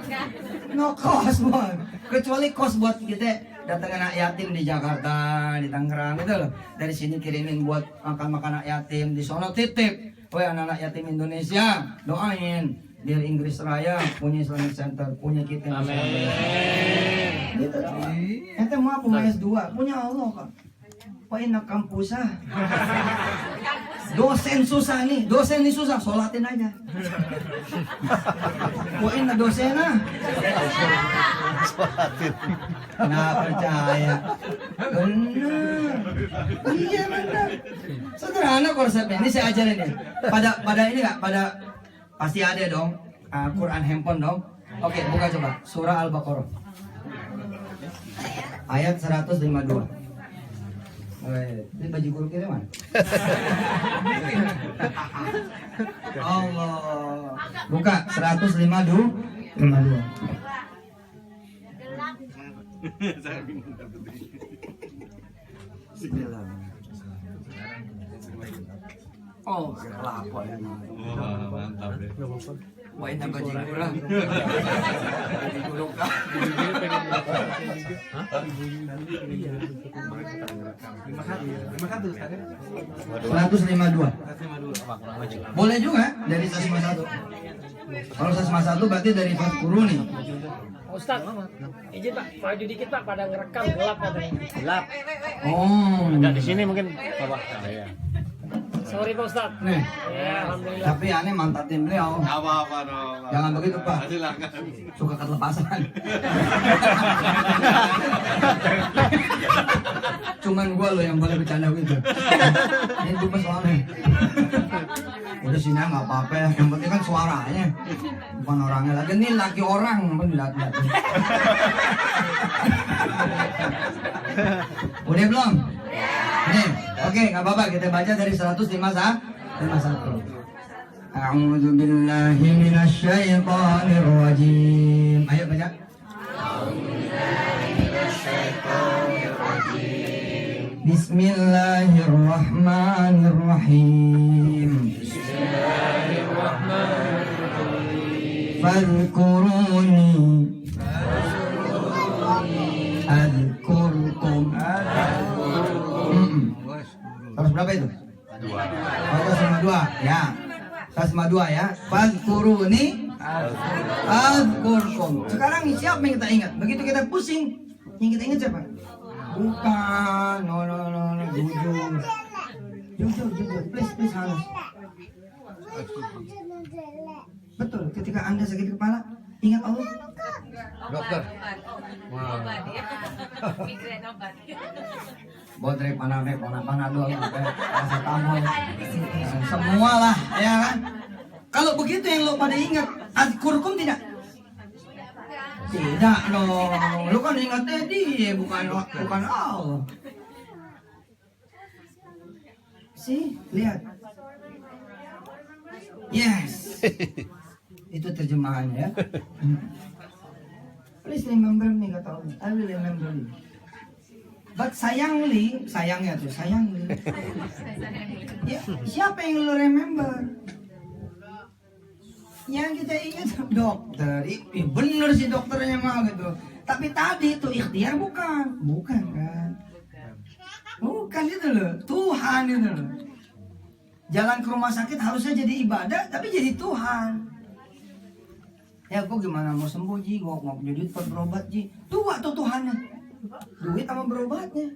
S1: No cost, buat. Kecuali cost buat kita datang anak yatim di Jakarta, di Tangerang gitu loh. Dari sini kirimin buat makan anak yatim, di sono titip. Woi anak-anak yatim Indonesia, doain biar Inggris Raya punya Islamic Center, punya kita. Amin. Gitu doang. Ente mau punya S2, punya Allah kok. Woi nak kampusah. Dosen susah nih, dosen ini susah, sholatin aja. Woi nak dosen ah. Nggak percaya. Benar. Iya benar. Sederhana konsepnya. Ini saya ajarin ya. Pada ini nggak? Pada pasti ada dong. Quran handphone dong. Oke, buka coba. Surah Al-Baqarah. Ayat 152. Ini baju guru kita mana? Allah. Buka 152. Oh, kelapa ya.
S3: Mantap deh.
S1: Wah, ini baju guru. Baju guru kah? 152. Boleh juga dari 151. Kalau 151 berarti dari Fadkuruni.
S4: Ustaz, izin Pak, maju dikit Pak, pada ngerekam gelap katanya.
S5: Gelap.
S1: Oh.
S5: Enggak di sini mungkin Bapak. Iya.
S4: Sorry Pak Ustadz.
S1: Nih,
S4: Ya, alhamdulillah.
S1: tapi aneh mantatin beliau.
S3: Apa-apa dong.
S1: Jangan begitu, Pak.
S3: Silakan.
S1: Suka ketelepasan. Cuman gua loh yang boleh bercanda gitu. Itu pas soalnya. Udah sini nggak apa-apa ya. Yang penting kan suaranya, bukan orangnya. Lagi ini laki orang, pun lihat-lihat. Udah belum? Nih, oke, nggak apa-apa. Kita baca dari 151. A'udzu billahi minasyaitonir rajim. Ayo baca. Bismillahirrahmanirrahim. Fadhkuruni Adhkurkum. Terus berapa itu? 152. Ya. 152 ya. Fadhkuruni Adhkurkum. Sekarang siapa yang kita ingat? Begitu kita pusing, yang kita ingat siapa? Bukan. No. Jujur. Please halus. Betul, ketika Anda sakit kepala, ingat Allah.
S2: Dokter.
S5: Obat ya. Migrain obat.
S1: Botrek, panadol, paracetamol, semua lah, ya kan? Kalau begitu yang lo pada ingat, adkurkum tidak? Tidak dong, lo kan ingatnya dia, bukan Allah. Sih, lihat. Yes. Itu terjemahannya ya. Please remember me, kata Allah. I will remember you. But sayangnya tuh. Ya, siapa yang lu remember? Yang kita ingat dokter. Bener sih dokternya mah gitu. Tapi tadi itu ikhtiar bukan kan? Bukan itu loh, Tuhan itu loh. Jalan ke rumah sakit harusnya jadi ibadah, tapi jadi Tuhan. Ya kok gimana mau sembuh Ji, gua mau punya duit buat berobat Ji. Tua tuh Tuhannya, duit sama berobatnya.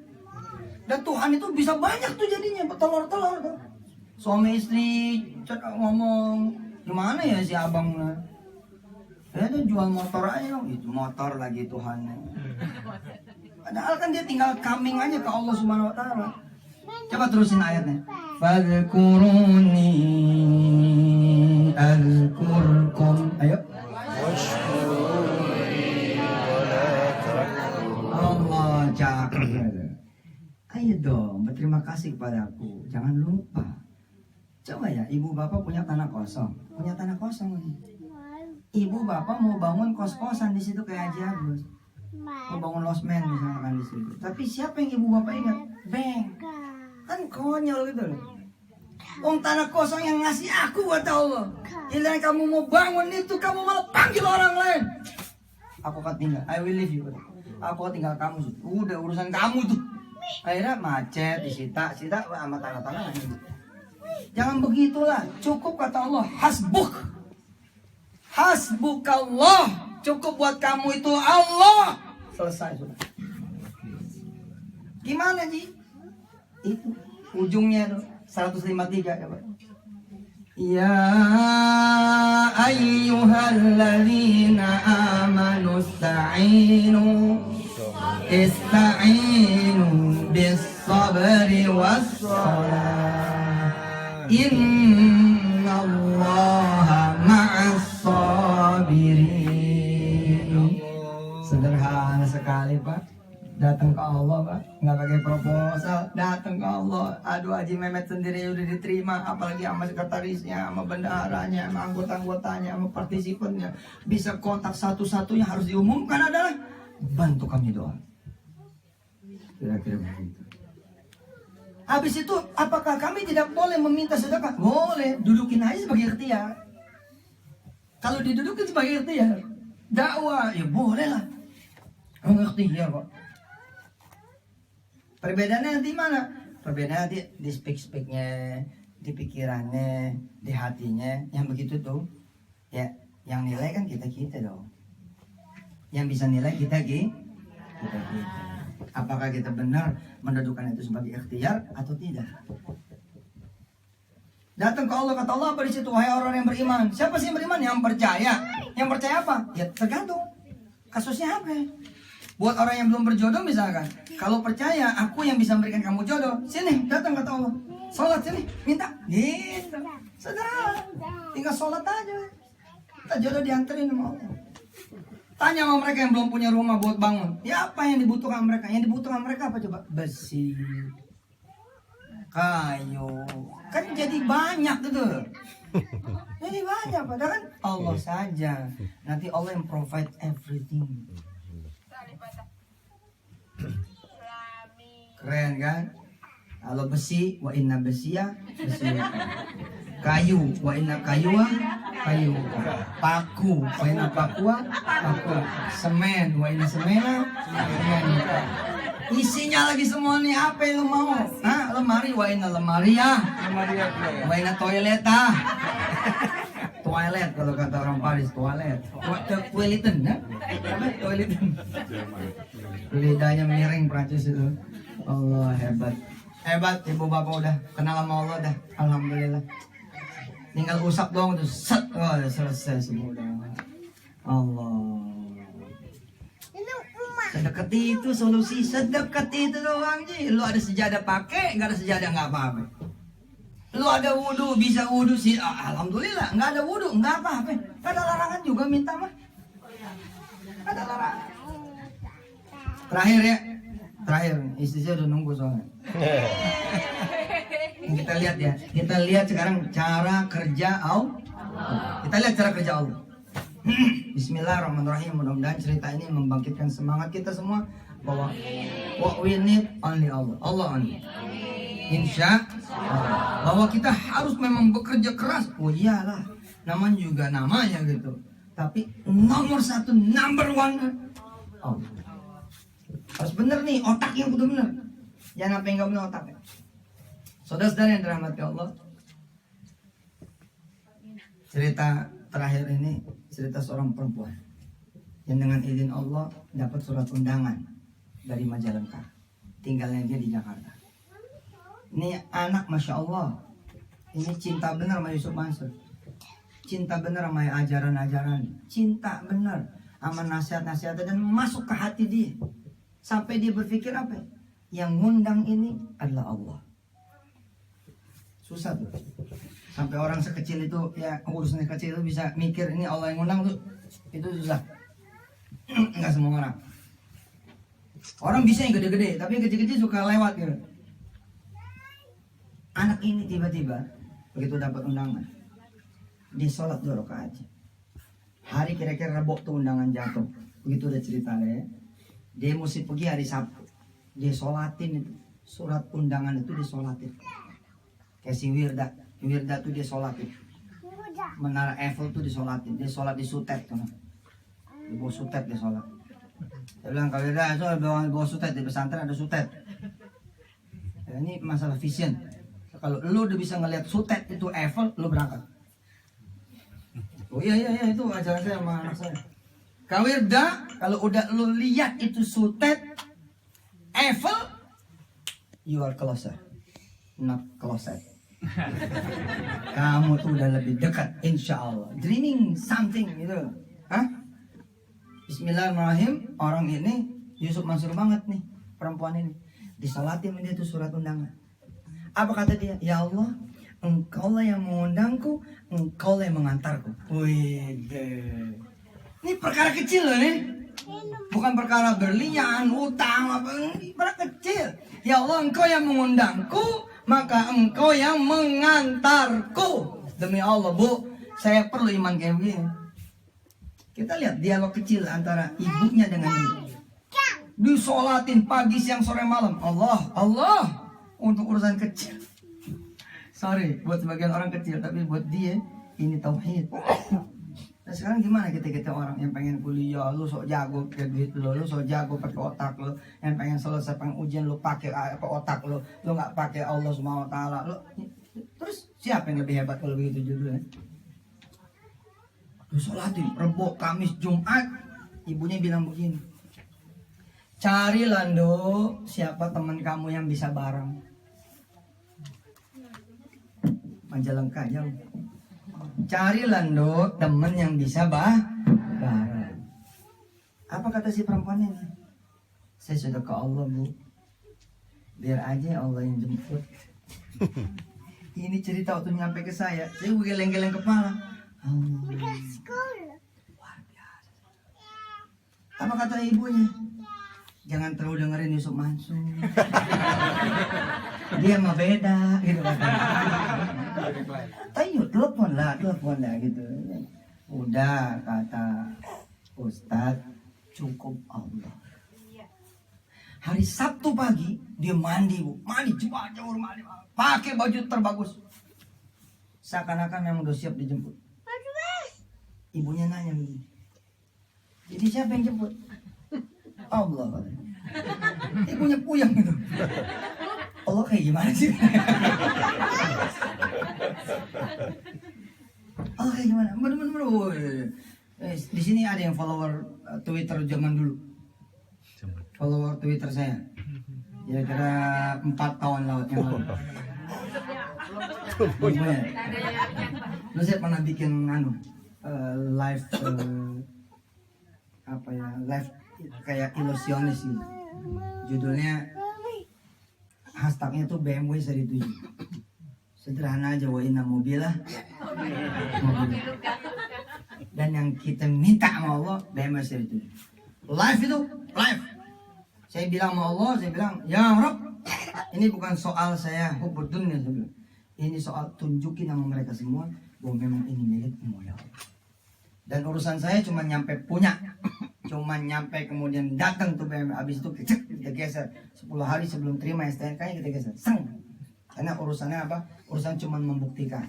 S1: Dan Tuhan itu bisa banyak tuh jadinya, telur-telur tuh. Suami istri ngomong, gimana ya si abang? Ya tuh jual motor aja dong, itu motor lagi Tuhannya. Padahal kan dia tinggal coming aja ke Allah Subhanahu Wa Taala. Coba terusin ayatnya. Fadhkuruni Adhkurkum. Ayo. Allah cakep. Ayo dong, berterima kasih kepadaku. Jangan lupa. Coba ya, ibu bapak punya tanah kosong. Ibu bapak mau bangun kos-kosan di situ kayak Haji Agus. Mau bangun losmen misalkan di situ. Tapi siapa yang ibu bapak ingat? Bank. Kan konyol gitu loh. Tanah kosong yang ngasih aku buat Allah. Giliran kamu mau bangun itu, kamu malah panggil orang lain. Aku akan tinggal, I will leave you. Aku akan tinggal kamu. Udah urusan kamu tuh. Akhirnya macet, disita sama tanah-tanah. Jangan begitulah. Cukup kata Allah, hasbukallah. Cukup buat kamu itu Allah. Selesai sudah. Gimana Ji? Itu ujungnya tuh 153 coba. Ya ayyuhalladzina amanu ista'inu bis-sabri was-salah. Innallaha ma'as-sabirin. Sederhana sekali Pak. Datang ke Allah Pak, nggak pakai proposal, datang ke Allah. Aduh Haji Mehmet sendiri udah diterima, apalagi sama sekretarisnya, sama bendaharanya, sama anggota-anggotanya, sama partisipannya. Bisa kontak satu-satunya harus diumumkan adalah bantu kami doa. Kira-kira begitu. Habis itu apakah kami tidak boleh meminta sedekah? Boleh, dudukin aja sebagai ikhtiar. Kalau didudukin sebagai ikhtiar, dakwah ya boleh lah. Ikhtiar kok. Perbedaannya di mana? Perbedaannya di speak-speaknya, di pikirannya, di hatinya. Yang begitu tuh, ya, yang nilai kan kita dong. Yang bisa nilai kita. Apakah kita benar mendudukan itu sebagai ikhtiar atau tidak?
S6: Datang ke Allah, kata Allah apa di situ? Wahai orang yang beriman. Siapa sih yang beriman? Yang percaya. Yang percaya apa? Ya tergantung. Kasusnya apa? Buat orang yang belum berjodoh misalkan, kalau percaya aku yang bisa memberikan kamu jodoh, sini datang kata Allah, sholat sini, minta, gitu. Saudara, tinggal sholat aja. Kita jodoh dianterin sama Allah. Tanya sama mereka yang belum punya rumah buat bangun, ya apa yang dibutuhkan mereka? Yang dibutuhkan mereka apa coba? Besi, kayu, kan jadi banyak gitu. Jadi banyak, padahal kan Allah saja. Nanti Allah yang provide everything. Keren kan? Kalau besi, wa inna besiya, besi. Kayu, wa inna kayuwa, kayu. Paku, wa inna pakuwa, paku. Semen, wa inna semena, semen. Isinya lagi semua nih, apa yang lu mau? Hah? Lemari, wa inna lemari ya. Wa inna toileta. Toilet kalau kata orang Paris, toilet. Toiletan, ya? Apa? Toiletan. Lidahnya miring Prancis itu. Allah hebat. Hebat ibu bapak udah kenal sama Allah dah. Alhamdulillah. Tinggal usap doang tuh set. Oh, udah selesai semua udah. Allah. Sedekat itu solusi, sedekat itu doang sih. Lu ada sejadah pakai, nggak ada sejadah nggak apa-apa. Lu ada wudhu, bisa wudhu sih. Alhamdulillah. Nggak ada wudhu, nggak apa-apa. Nggak ada larangan juga minta mah. Nggak ada larangan. Terakhir ya. Terakhir, istri saya udah nunggu soalnya. Kita lihat ya. Kita lihat sekarang cara kerja Allah. Kita lihat cara kerja Allah. Bismillahirrahmanirrahim. Mudah-mudahan cerita ini membangkitkan semangat kita semua bahwa what we need only Allah. Allah only. Insya Allah. Bahwa kita harus memang bekerja keras. Oh iyalah, namanya juga namanya gitu. Tapi nomor satu, number one Allah. Harus bener nih, otaknya kudu bener. Jangan apa yang gak bener otaknya. Saudara-saudara yang dirahmati Allah, cerita terakhir ini cerita seorang perempuan yang dengan izin Allah dapat surat undangan dari Majalengka. Tinggalnya dia di Jakarta. Ini anak Masya Allah, ini cinta benar sama Yusuf Mansur. Cinta benar sama ajaran-ajaran. Cinta benar sama nasihat-nasihat dan masuk ke hati dia. Sampai dia berpikir apa? Yang ngundang ini adalah Allah. Susah tuh. Sampai orang sekecil itu, ya urusannya kecil itu bisa mikir ini Allah yang ngundang tuh. Itu susah. Enggak semua orang. Orang bisa yang gede-gede, tapi yang kecil-kecil suka lewat gitu. Anak ini tiba-tiba begitu dapat undangan, dia sholat 2 rakaat aja. Hari kira-kira Rebo tuh undangan jatuh. Begitu udah ceritanya ya. Dia mesti pergi hari Sabtu. Dia sholatin itu. Surat undangan itu dia sholatin. Kayak si Wirda. Wirda tuh dia sholatin. Menara Eiffel tuh disolatin. Dia sholat di Sutet tuh. Di bawah Sutet dia sholat. Dia bilang kalau Wirda di bawah Sutet. Di pesantren ada Sutet. Ya, ini masalah vision. Kalau lu udah bisa ngelihat Sutet itu Eiffel, lu berangkat. Oh iya itu ajaran saya sama anak saya. Kawirda, kalau udah lu lihat itu Sutet, Eiffel, you are closer, not closer. Kamu tuh udah lebih dekat, insya Allah. Dreaming something gitu, hah? Bismillahirrahmanirrahim. Orang ini Yusuf Mansur banget nih, perempuan ini. Disolatin dia tuh surat undangan. Apa kata dia? Ya Allah, Engkau lah yang mengundangku, Engkau lah yang mengantarku. Wih deh. Ini perkara kecil loh nih. Bukan perkara berlian, utang, apa. Ini perkara kecil. Ya Allah, Engkau yang mengundangku, maka Engkau yang mengantarku. Demi Allah, Bu, saya perlu iman kayak begini. Kita lihat dialog kecil antara ibunya dengan ibu. Disolatin pagi, siang, sore, malam. Allah. Untuk urusan kecil. Sorry, buat sebagian orang kecil, tapi buat dia, ini tauhid. Nah sekarang gimana kita orang yang pengen kuliah, lu sok jago pakai duit lu sok jago pakai otak lu, yang pengen selesai pengen ujian lu pakai apa otak lu nggak pakai Allah Subhanahu Wa Taala lu, terus siapa yang lebih hebat kalau begitu judulnya? Lu sholatin Rebo, Kamis, Jumat, ibunya bilang begini, cari Lando siapa teman kamu yang bisa bareng. Majalengka jauh. Carilah Nduk temen yang bisa bareng. Apa kata si perempuan ini? Saya sudah ke Allah, Bu. Biar aja Allah yang jemput. Ini cerita waktu nyampe ke saya geleng-geleng kepala. Luar biasa. Apa kata ibunya? Jangan terlalu dengerin Yusuf Mansur. Dia mah beda gitu kata. Tayo, telepon lah gitu. Udah kata Ustadz, cukup Allah. Hari Sabtu pagi dia mandi, Bu. Mandi cepat jauh mandi. Pakai baju terbagus. Seakan-akan memang udah siap dijemput. Ibunya nanya begini. Jadi siapa yang jemput? Allah katanya. Ibunya puyeng gitu. Allah kayak gimana sih? Allah kayak gimana? Bener-bener. Di sini ada yang follower Twitter zaman dulu. Follower Twitter saya. Kira-kira 4 tahun yang lalu. Lalu saya pernah bikin live live kayak ilusionis gitu. Judulnya hashtagnya tuh BMW seri 7. Sederhana aja, wa inna mobilah. Dan yang kita minta sama Allah BMW seri 7. Live itu live. Saya bilang sama Allah, saya bilang, ya Rabb, ini bukan soal saya hubbud dunya, saya bilang. Ini soal tunjukin sama mereka semua bahwa memang ini milikmu ya Allah. Dan urusan saya cuma nyampe punya, cuma nyampe kemudian datang tuh BMW, habis itu kita geser 10 hari sebelum terima STNK-nya kita geser, sang. Karena urusannya apa? Urusan cuma membuktikan.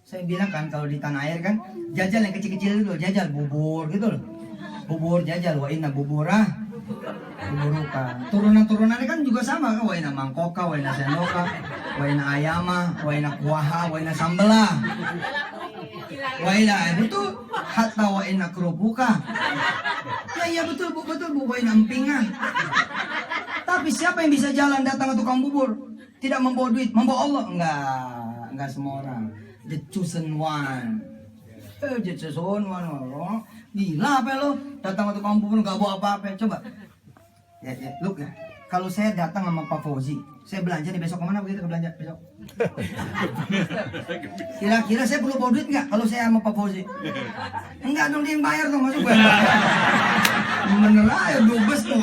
S6: Saya bilang kan kalau di tanah air kan jajal yang kecil-kecil itu, jajal bubur gitu loh. Bubur jajal, wa inna buburah buburuka. Turunan-turunannya kan juga sama kan, wa inna mangkoka, wa inna senoka, wa inna ayama, wa inna kuaha, wa inna sambela, wa inna betul hatta wa inna kerupuka. Ya betul Bu, wa inna empinga. Tapi siapa yang bisa jalan datang ke tukang bubur tidak membawa duit, membawa Allah? Enggak semua orang. The chosen one. Gila apa lo? Datang ke tukang bubur nggak bawa apa-apa. Coba. Ya, look ya. Kalau saya datang sama Pak Fauzi, saya belanja nih besok kemana begitu belanja besok? Kira-kira saya perlu bawa duit nggak kalau saya sama Pak Fauzi? Enggak dong, dia yang bayar dong, masuk gue. Bener aja dubes tuh.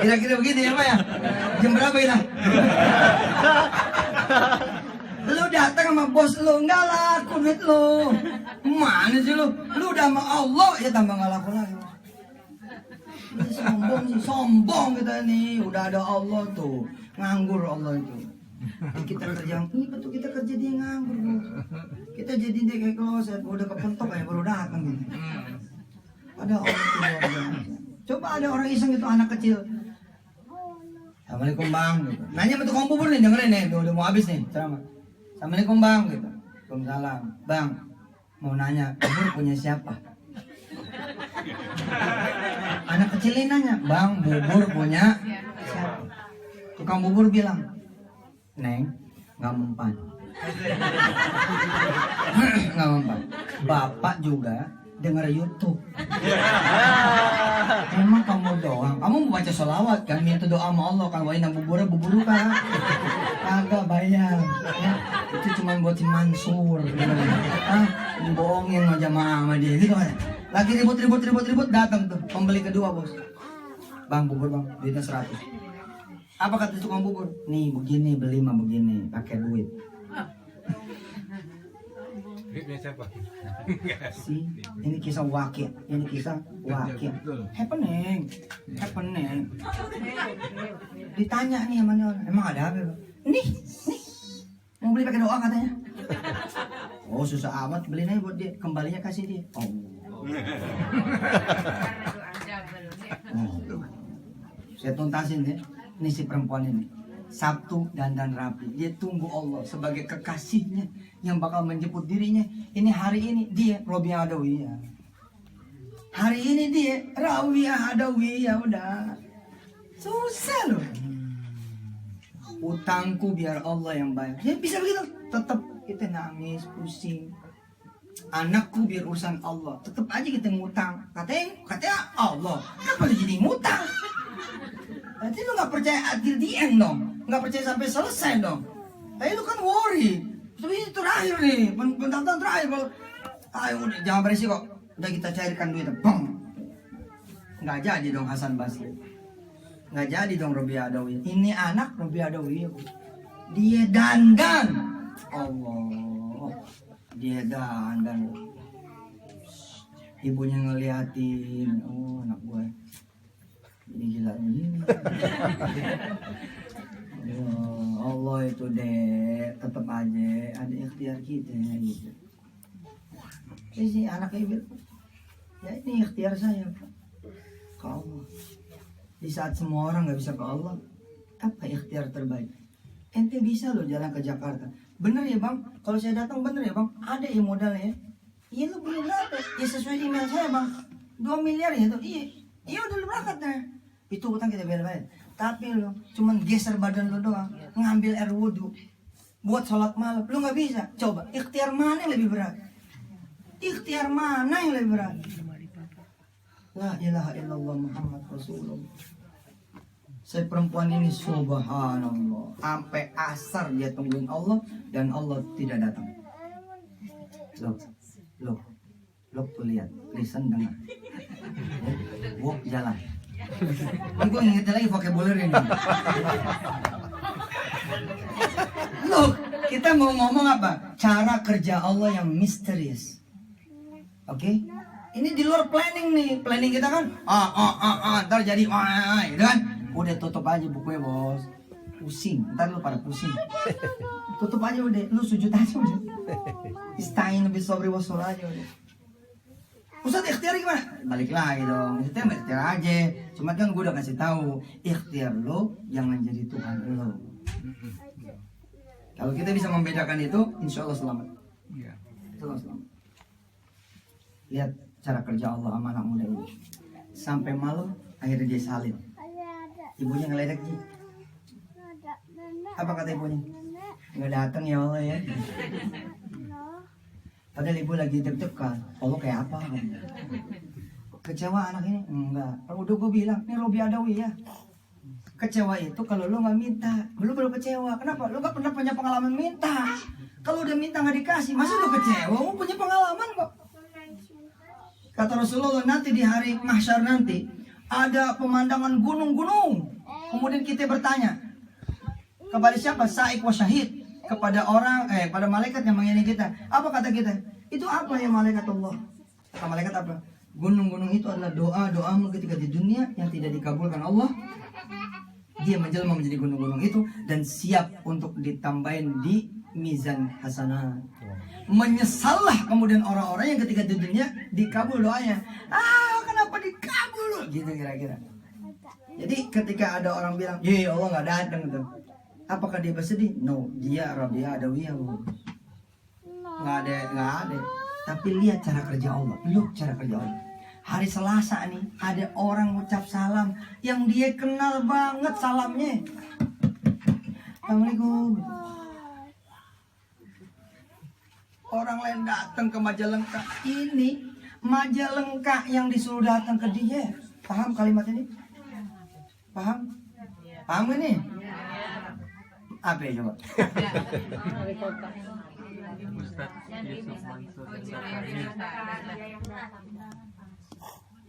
S6: Kira-kira begitu ya Pak ya? Jam berapa kita? Lu datang sama bos lu, nggak laku duit lu. Mana sih lu? Lu udah sama Allah ya tambah nggak laku lagi. Ini sombong kita nih. Udah ada Allah tuh, nganggur Allah itu. Kita kerja, ini betul kita kerja dia nganggur Bu. Kita jadi dia kayak kloset, udah kepentok kayak baru datang gitu. Ada Allah tuh luar biasa. Coba ada orang iseng itu anak kecil. Assalamualaikum Bang gitu. Nanya sama tukang bubur nih, dengerin nih, udah mau habis nih ceramah. Assalamualaikum Bang gitu. Waalaikumsalam. Bang, mau nanya, bubur punya siapa? Anak kecil ini nanya, Bang, bubur punya siapa? Tukang bubur bilang, Neng, nggak mempan. Nggak mempan. Bapak juga denger YouTube. Emang kamu doang? Kamu mau baca sholawat kan? Minta doa sama Allah kan? Wa inna buburah buburu kan? Kagak bayar. Ya, itu cuma buat si Mansur. Bohongin sama jamaah sama dia gitu kan? Lagi ribut datang tuh pembeli kedua bos. Bang bubur bang, duitnya 100. Apa kata tukang bubur? Nih begini beli mah begini, pakai duit.
S2: Duitnya siapa?
S6: Si, ini kisah wakil, happening. Ditanya nih sama dia, emang ada apa? Nih, mau beli pakai doa katanya. Oh susah amat, beliin aja buat dia, kembalinya kasih dia. Saya tuntasin ya, ini si perempuan ini. Sabtu dandan rapi, dia tunggu Allah sebagai kekasihnya yang bakal menjemput dirinya. Ini hari ini dia Robiah Adawiyah. Hari ini dia Rawiyah Adawiyah, udah susah loh. Utangku biar Allah yang bayar. Ya bisa begitu. Tetap kita nangis, pusing. Anakku biar urusan Allah. Tetap aja kita ngutang. Katanya Allah. Kenapa lu jadi ngutang? Berarti lu gak percaya adil di end dong. Gak percaya sampai selesai dong. Tapi lu kan worry. Tapi ini terakhir nih. Pendaftaran terakhir. Ayo udah jangan berisiko. Udah kita cairkan duitnya. Bang. Gak jadi dong Hasan Basri. Gak jadi dong Robi Adawi. Ini anak Robi Adawi. Dia dandan. Allah. Dia dandan. Ibunya ngeliatin. Oh anak gue. Ini gila ini. Ya, Allah itu deh. Tetap aja ada ikhtiar kita gitu. Jadi si anaknya bilang, ya ini ikhtiar saya Pak. Ke Allah. Di saat semua orang gak bisa ke Allah, apa ikhtiar terbaik? Ente bisa loh jalan ke Jakarta. Bener ya bang? Kalau saya datang bener ya bang? Ada ya modalnya ya? Iya lo belum berangkat. Ya sesuai email saya bang. 2 miliar ya tuh. Iya udah lu berangkat deh. Itu utang kita bayar. Tapi lo cuman geser badan lo doang. Ngambil air wudhu. Buat sholat malam. Lo gak bisa. Coba ikhtiar mana yang lebih berat? Ikhtiar mana yang lebih berat? La ilaha illallah Muhammad Rasulullah. Saya perempuan ini subhanallah. Sampai asar dia tungguin Allah dan Allah tidak datang. Loh tuh lihat, listen dengar. Walk jalan. Gue ngingetin lagi vocabulary ini. Loh, kita mau ngomong apa? Cara kerja Allah yang misterius. Oke? Ini di luar planning nih. Planning kita kan ntar jadi gitu kan. Udah tutup aja bukunya bos. Pusing, ntar lu pada pusing. Tutup aja udah, lu sujud aja udah. Istain lebih sobri wasul aja udah. Ustaz ikhtiar gimana? Balik lagi dong. Ikhtiar aja. Cuma kan gue udah kasih tahu, ikhtiar lo jangan jadi Tuhan lo. Kalau kita bisa membedakan itu, insya Allah selamat. Insya Allah selamat. Lihat cara kerja Allah sama anak muda ini. Sampai malam akhirnya dia salin. Ibunya ngeledek Ji. Apa kata ibunya? Nggak datang ya Allah ya. Padahal ibu lagi deg-degan. Allah kayak apa? Kecewa anak ini? Enggak. Udah gue bilang, ini Robi Adawi ya. Kecewa itu kalau lo nggak minta. Lo baru kecewa. Kenapa? Lo nggak pernah punya pengalaman minta. Kalau udah minta nggak dikasih, masa lo kecewa? Lo punya pengalaman kok. Kata Rasulullah nanti di hari mahsyar nanti ada pemandangan gunung-gunung. Kemudian kita bertanya kepada siapa? Saik wa syahid. Kepada orang, pada malaikat yang mengiringi kita. Apa kata kita? Itu apa ya malaikat Allah? Kata malaikat apa? Gunung-gunung itu adalah doa-doamu ketika di dunia yang tidak dikabulkan Allah. Dia menjelma menjadi gunung-gunung itu dan siap untuk ditambahin di mizan hasanah. Menyesallah kemudian orang-orang yang ketika di dunia dikabul doanya. Kenapa dikabul? Gitu kira-kira. Jadi ketika ada orang bilang, ya Allah nggak datang gitu. Apakah dia bersedih? No, dia Robi Adawi ya Allah. Nggak ada. Tapi lihat cara kerja Allah. Look cara kerja Allah. Hari Selasa nih ada orang ucap salam yang dia kenal banget salamnya. Assalamualaikum. Orang lain datang ke Majalengka. Ini Majalengka yang disuruh datang ke dia. Paham kalimat ini? Paham? Paham ini? Apa ya coba?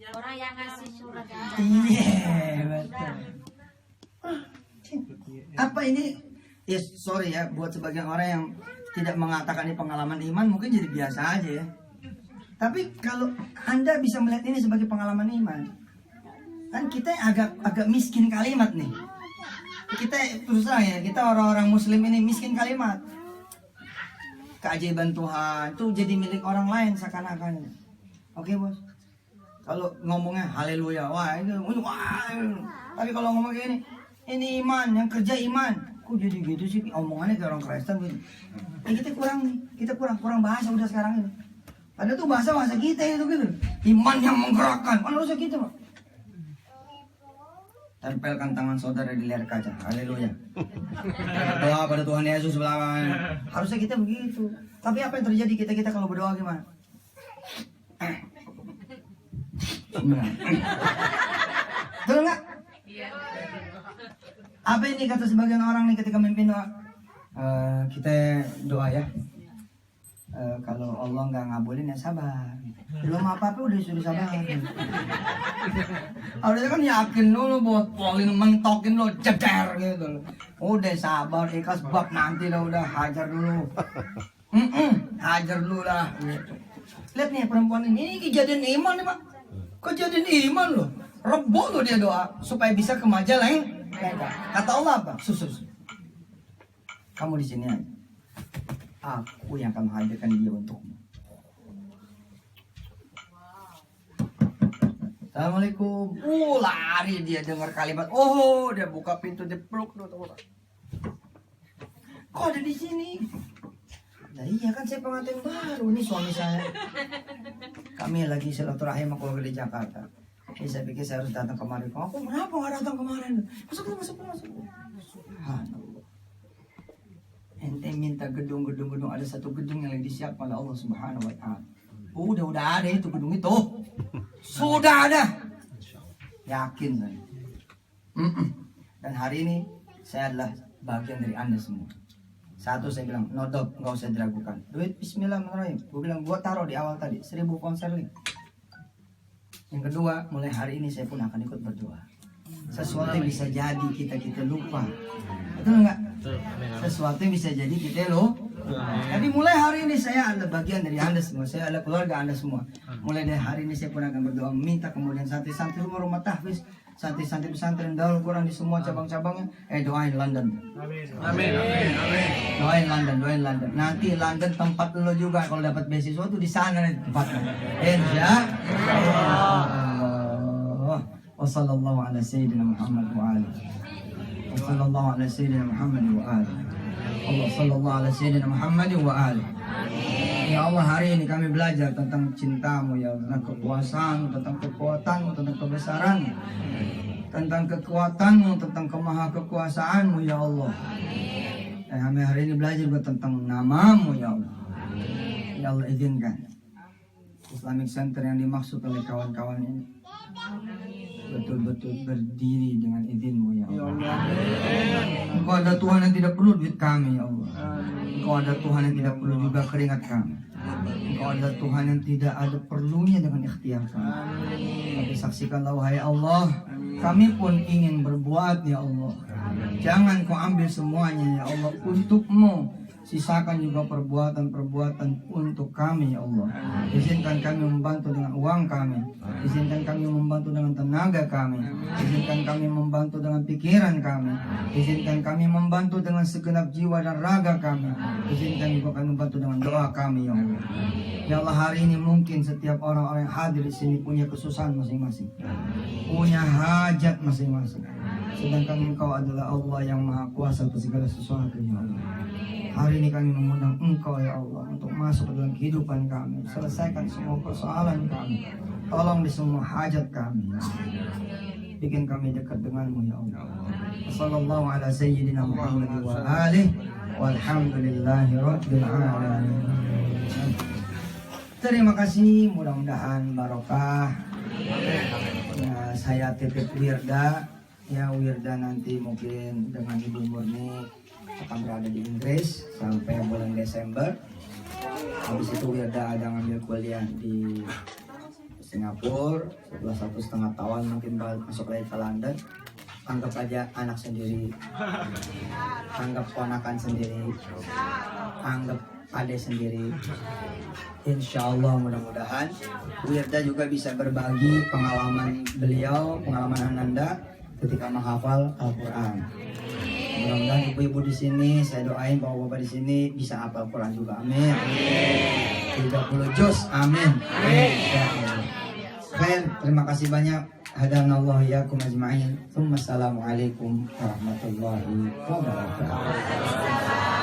S5: Orang yang ngasih surat.
S6: Iya, betul. Apa ini? Ya sorry ya, buat sebagian orang yang tidak mengatakan ini pengalaman iman mungkin jadi biasa aja ya. Tapi kalau Anda bisa melihat ini sebagai pengalaman iman, kan kita agak miskin kalimat nih. Kita terus terang ya, kita orang-orang muslim ini miskin kalimat. Keajaiban Tuhan itu jadi milik orang lain seakan-akan. Oke bos. Kalau ngomongnya haleluya, wah. Tapi kalau ngomong kayak ini iman, yang kerja iman. Kok jadi gitu sih omongannya kayak orang Kristen gitu. Kita kurang bahasa udah sekarang ini. Padahal tuh bahasa kita itu gitu. Iman yang menggerakkan. Mana usah gitu, Pak. Tempelkan tangan saudara di layar kaca. Haleluya. Berdoa pada Tuhan Yesus belakangan. Harusnya kita begitu. Tapi apa yang terjadi kita kalau berdoa gimana? Betul nggak? Apa ini kata sebagian orang nih ketika memimpin doa? Kita doa ya. Kalau Allah nggak ngabulin ya sabar. Belum apa-apa udah suruh sabar. Harusnya kan yakin dulu buat polin mentokin lo ceder gitu. Udah sabar ikhlas bab nanti lah udah hajar dulu. Hajar dulu lah. Gitu. Lihat nih perempuan ini kejadian iman nih Pak. Kejadian iman loh. Rebo loh dia doa supaya bisa ke Majalengka. Kata Allah apa? Sus. Kamu di sini aja. Aku yang akan menghadirkan dia untukmu. Assalamualaikum. Lari dia dengar kalimat. Oh, dia buka pintu, dia peluk tuh. Kok ada di sini? Nah iya kan saya pengantin baru nih suami saya. Kami lagi silaturahim sama keluarga di Jakarta. Jadi saya pikir saya harus datang kemarin. Aku kenapa nggak datang kemarin? Masuk. Subhanallah. Ente minta gedung ada satu gedung yang lagi disiapkan oleh Allah Subhanahu Wa Taala. Udah ada itu gedung itu. Sudah ada. Yakin saya. Dan hari ini saya adalah bagian dari Anda semua. Satu saya bilang, nodop, nggak usah diragukan. Duit bismillahirrahmanirrahim. Gue bilang, gue taruh di awal tadi, 1000 konseling. Yang kedua, mulai hari ini saya pun akan ikut berdoa. Sesuatu yang bisa jadi kita lupa. Betul nggak? Sesuatu yang bisa jadi kita lupa. Jadi mulai hari ini saya adalah bagian dari Anda semua. Saya adalah keluarga Anda semua. Mulai dari hari ini saya pun akan berdoa minta kemudian santri-santri rumah tahfiz, santri-santri pesantren Darul Quran di semua cabang-cabangnya. Doain London.
S2: Amin.
S6: Doain London. Nanti London tempat lo juga kalau dapat beasiswa tuh di sana nih tempatnya. Insya Allah. Wassallallahu ala sayyidina Muhammad wa alihi. Wassallallahu ala sayyidina Muhammad wa alihi. Allah sallallahu ala sayyidina Muhammad wa alihi. Ya Allah, hari ini kami belajar tentang cintamu ya Allah, tentang kekuasaanmu, tentang kekuatanmu, tentang kebesaranmu, tentang kekuatanmu, tentang kemaha kekuasaanmu ya Allah. Dan kami hari ini belajar juga tentang namamu ya Allah. Ya Allah, izinkan Islamic Center yang dimaksud oleh kawan-kawan ini betul-betul berdiri dengan izinmu ya Allah. Engkau ada Tuhan yang tidak perlu duit kami ya Allah. Engkau ada Tuhan yang tidak perlu juga keringat kami. Engkau ada Tuhan yang tidak ada perlunya dengan ikhtiar kami. Tapi saksikanlah wahai Allah, kami pun ingin berbuat ya Allah. Jangan kau ambil semuanya ya Allah untukmu. Sisakan juga perbuatan-perbuatan untuk kami ya Allah. Izinkan kami membantu dengan uang kami. Izinkan kami membantu dengan tenaga kami. Izinkan kami membantu dengan pikiran kami. Izinkan kami membantu dengan segenap jiwa dan raga kami. Izinkan juga kami membantu dengan doa kami ya Allah. Ya Allah, hari ini mungkin setiap orang-orang yang hadir di sini punya kesusahan masing-masing, punya hajat masing-masing. Sedangkan Engkau adalah Allah yang Maha Kuasa atas segala sesuatu ya Allah. Hari ini kami mengundang Engkau ya Allah untuk masuk ke dalam kehidupan kami. Selesaikan semua persoalan kami. Tolong di semua hajat kami ya Allah. Bikin kami dekat denganmu ya Allah. Sallallahu ala sayyidina Muhammad wa alihi walhamdulillahi rabbil alamin. Terima kasih, mudah-mudahan barokah. Ya, saya titip Wirda. Ya, Wirda nanti mungkin dengan Ibu Murni akan berada di Inggris sampai bulan Desember. Habis itu Wirda ada ngambil kuliah di Singapura. Setelah 1,5 tahun mungkin masuk lagi ke London. Anggap aja anak sendiri, anggap ponakan sendiri, anggap adek sendiri. Insya Allah mudah-mudahan Wirda juga bisa berbagi pengalaman beliau, pengalaman Ananda ketika menghafal Al-Quran. Mudah-mudahan ibu-ibu di sini, saya doain bahwa bapak di sini bisa hafal Al-Quran juga. Amin. 30 juz. Amin. Baik, terima kasih banyak. Hadanallahu iyyakum ajma'in. Assalamualaikum warahmatullahi wabarakatuh.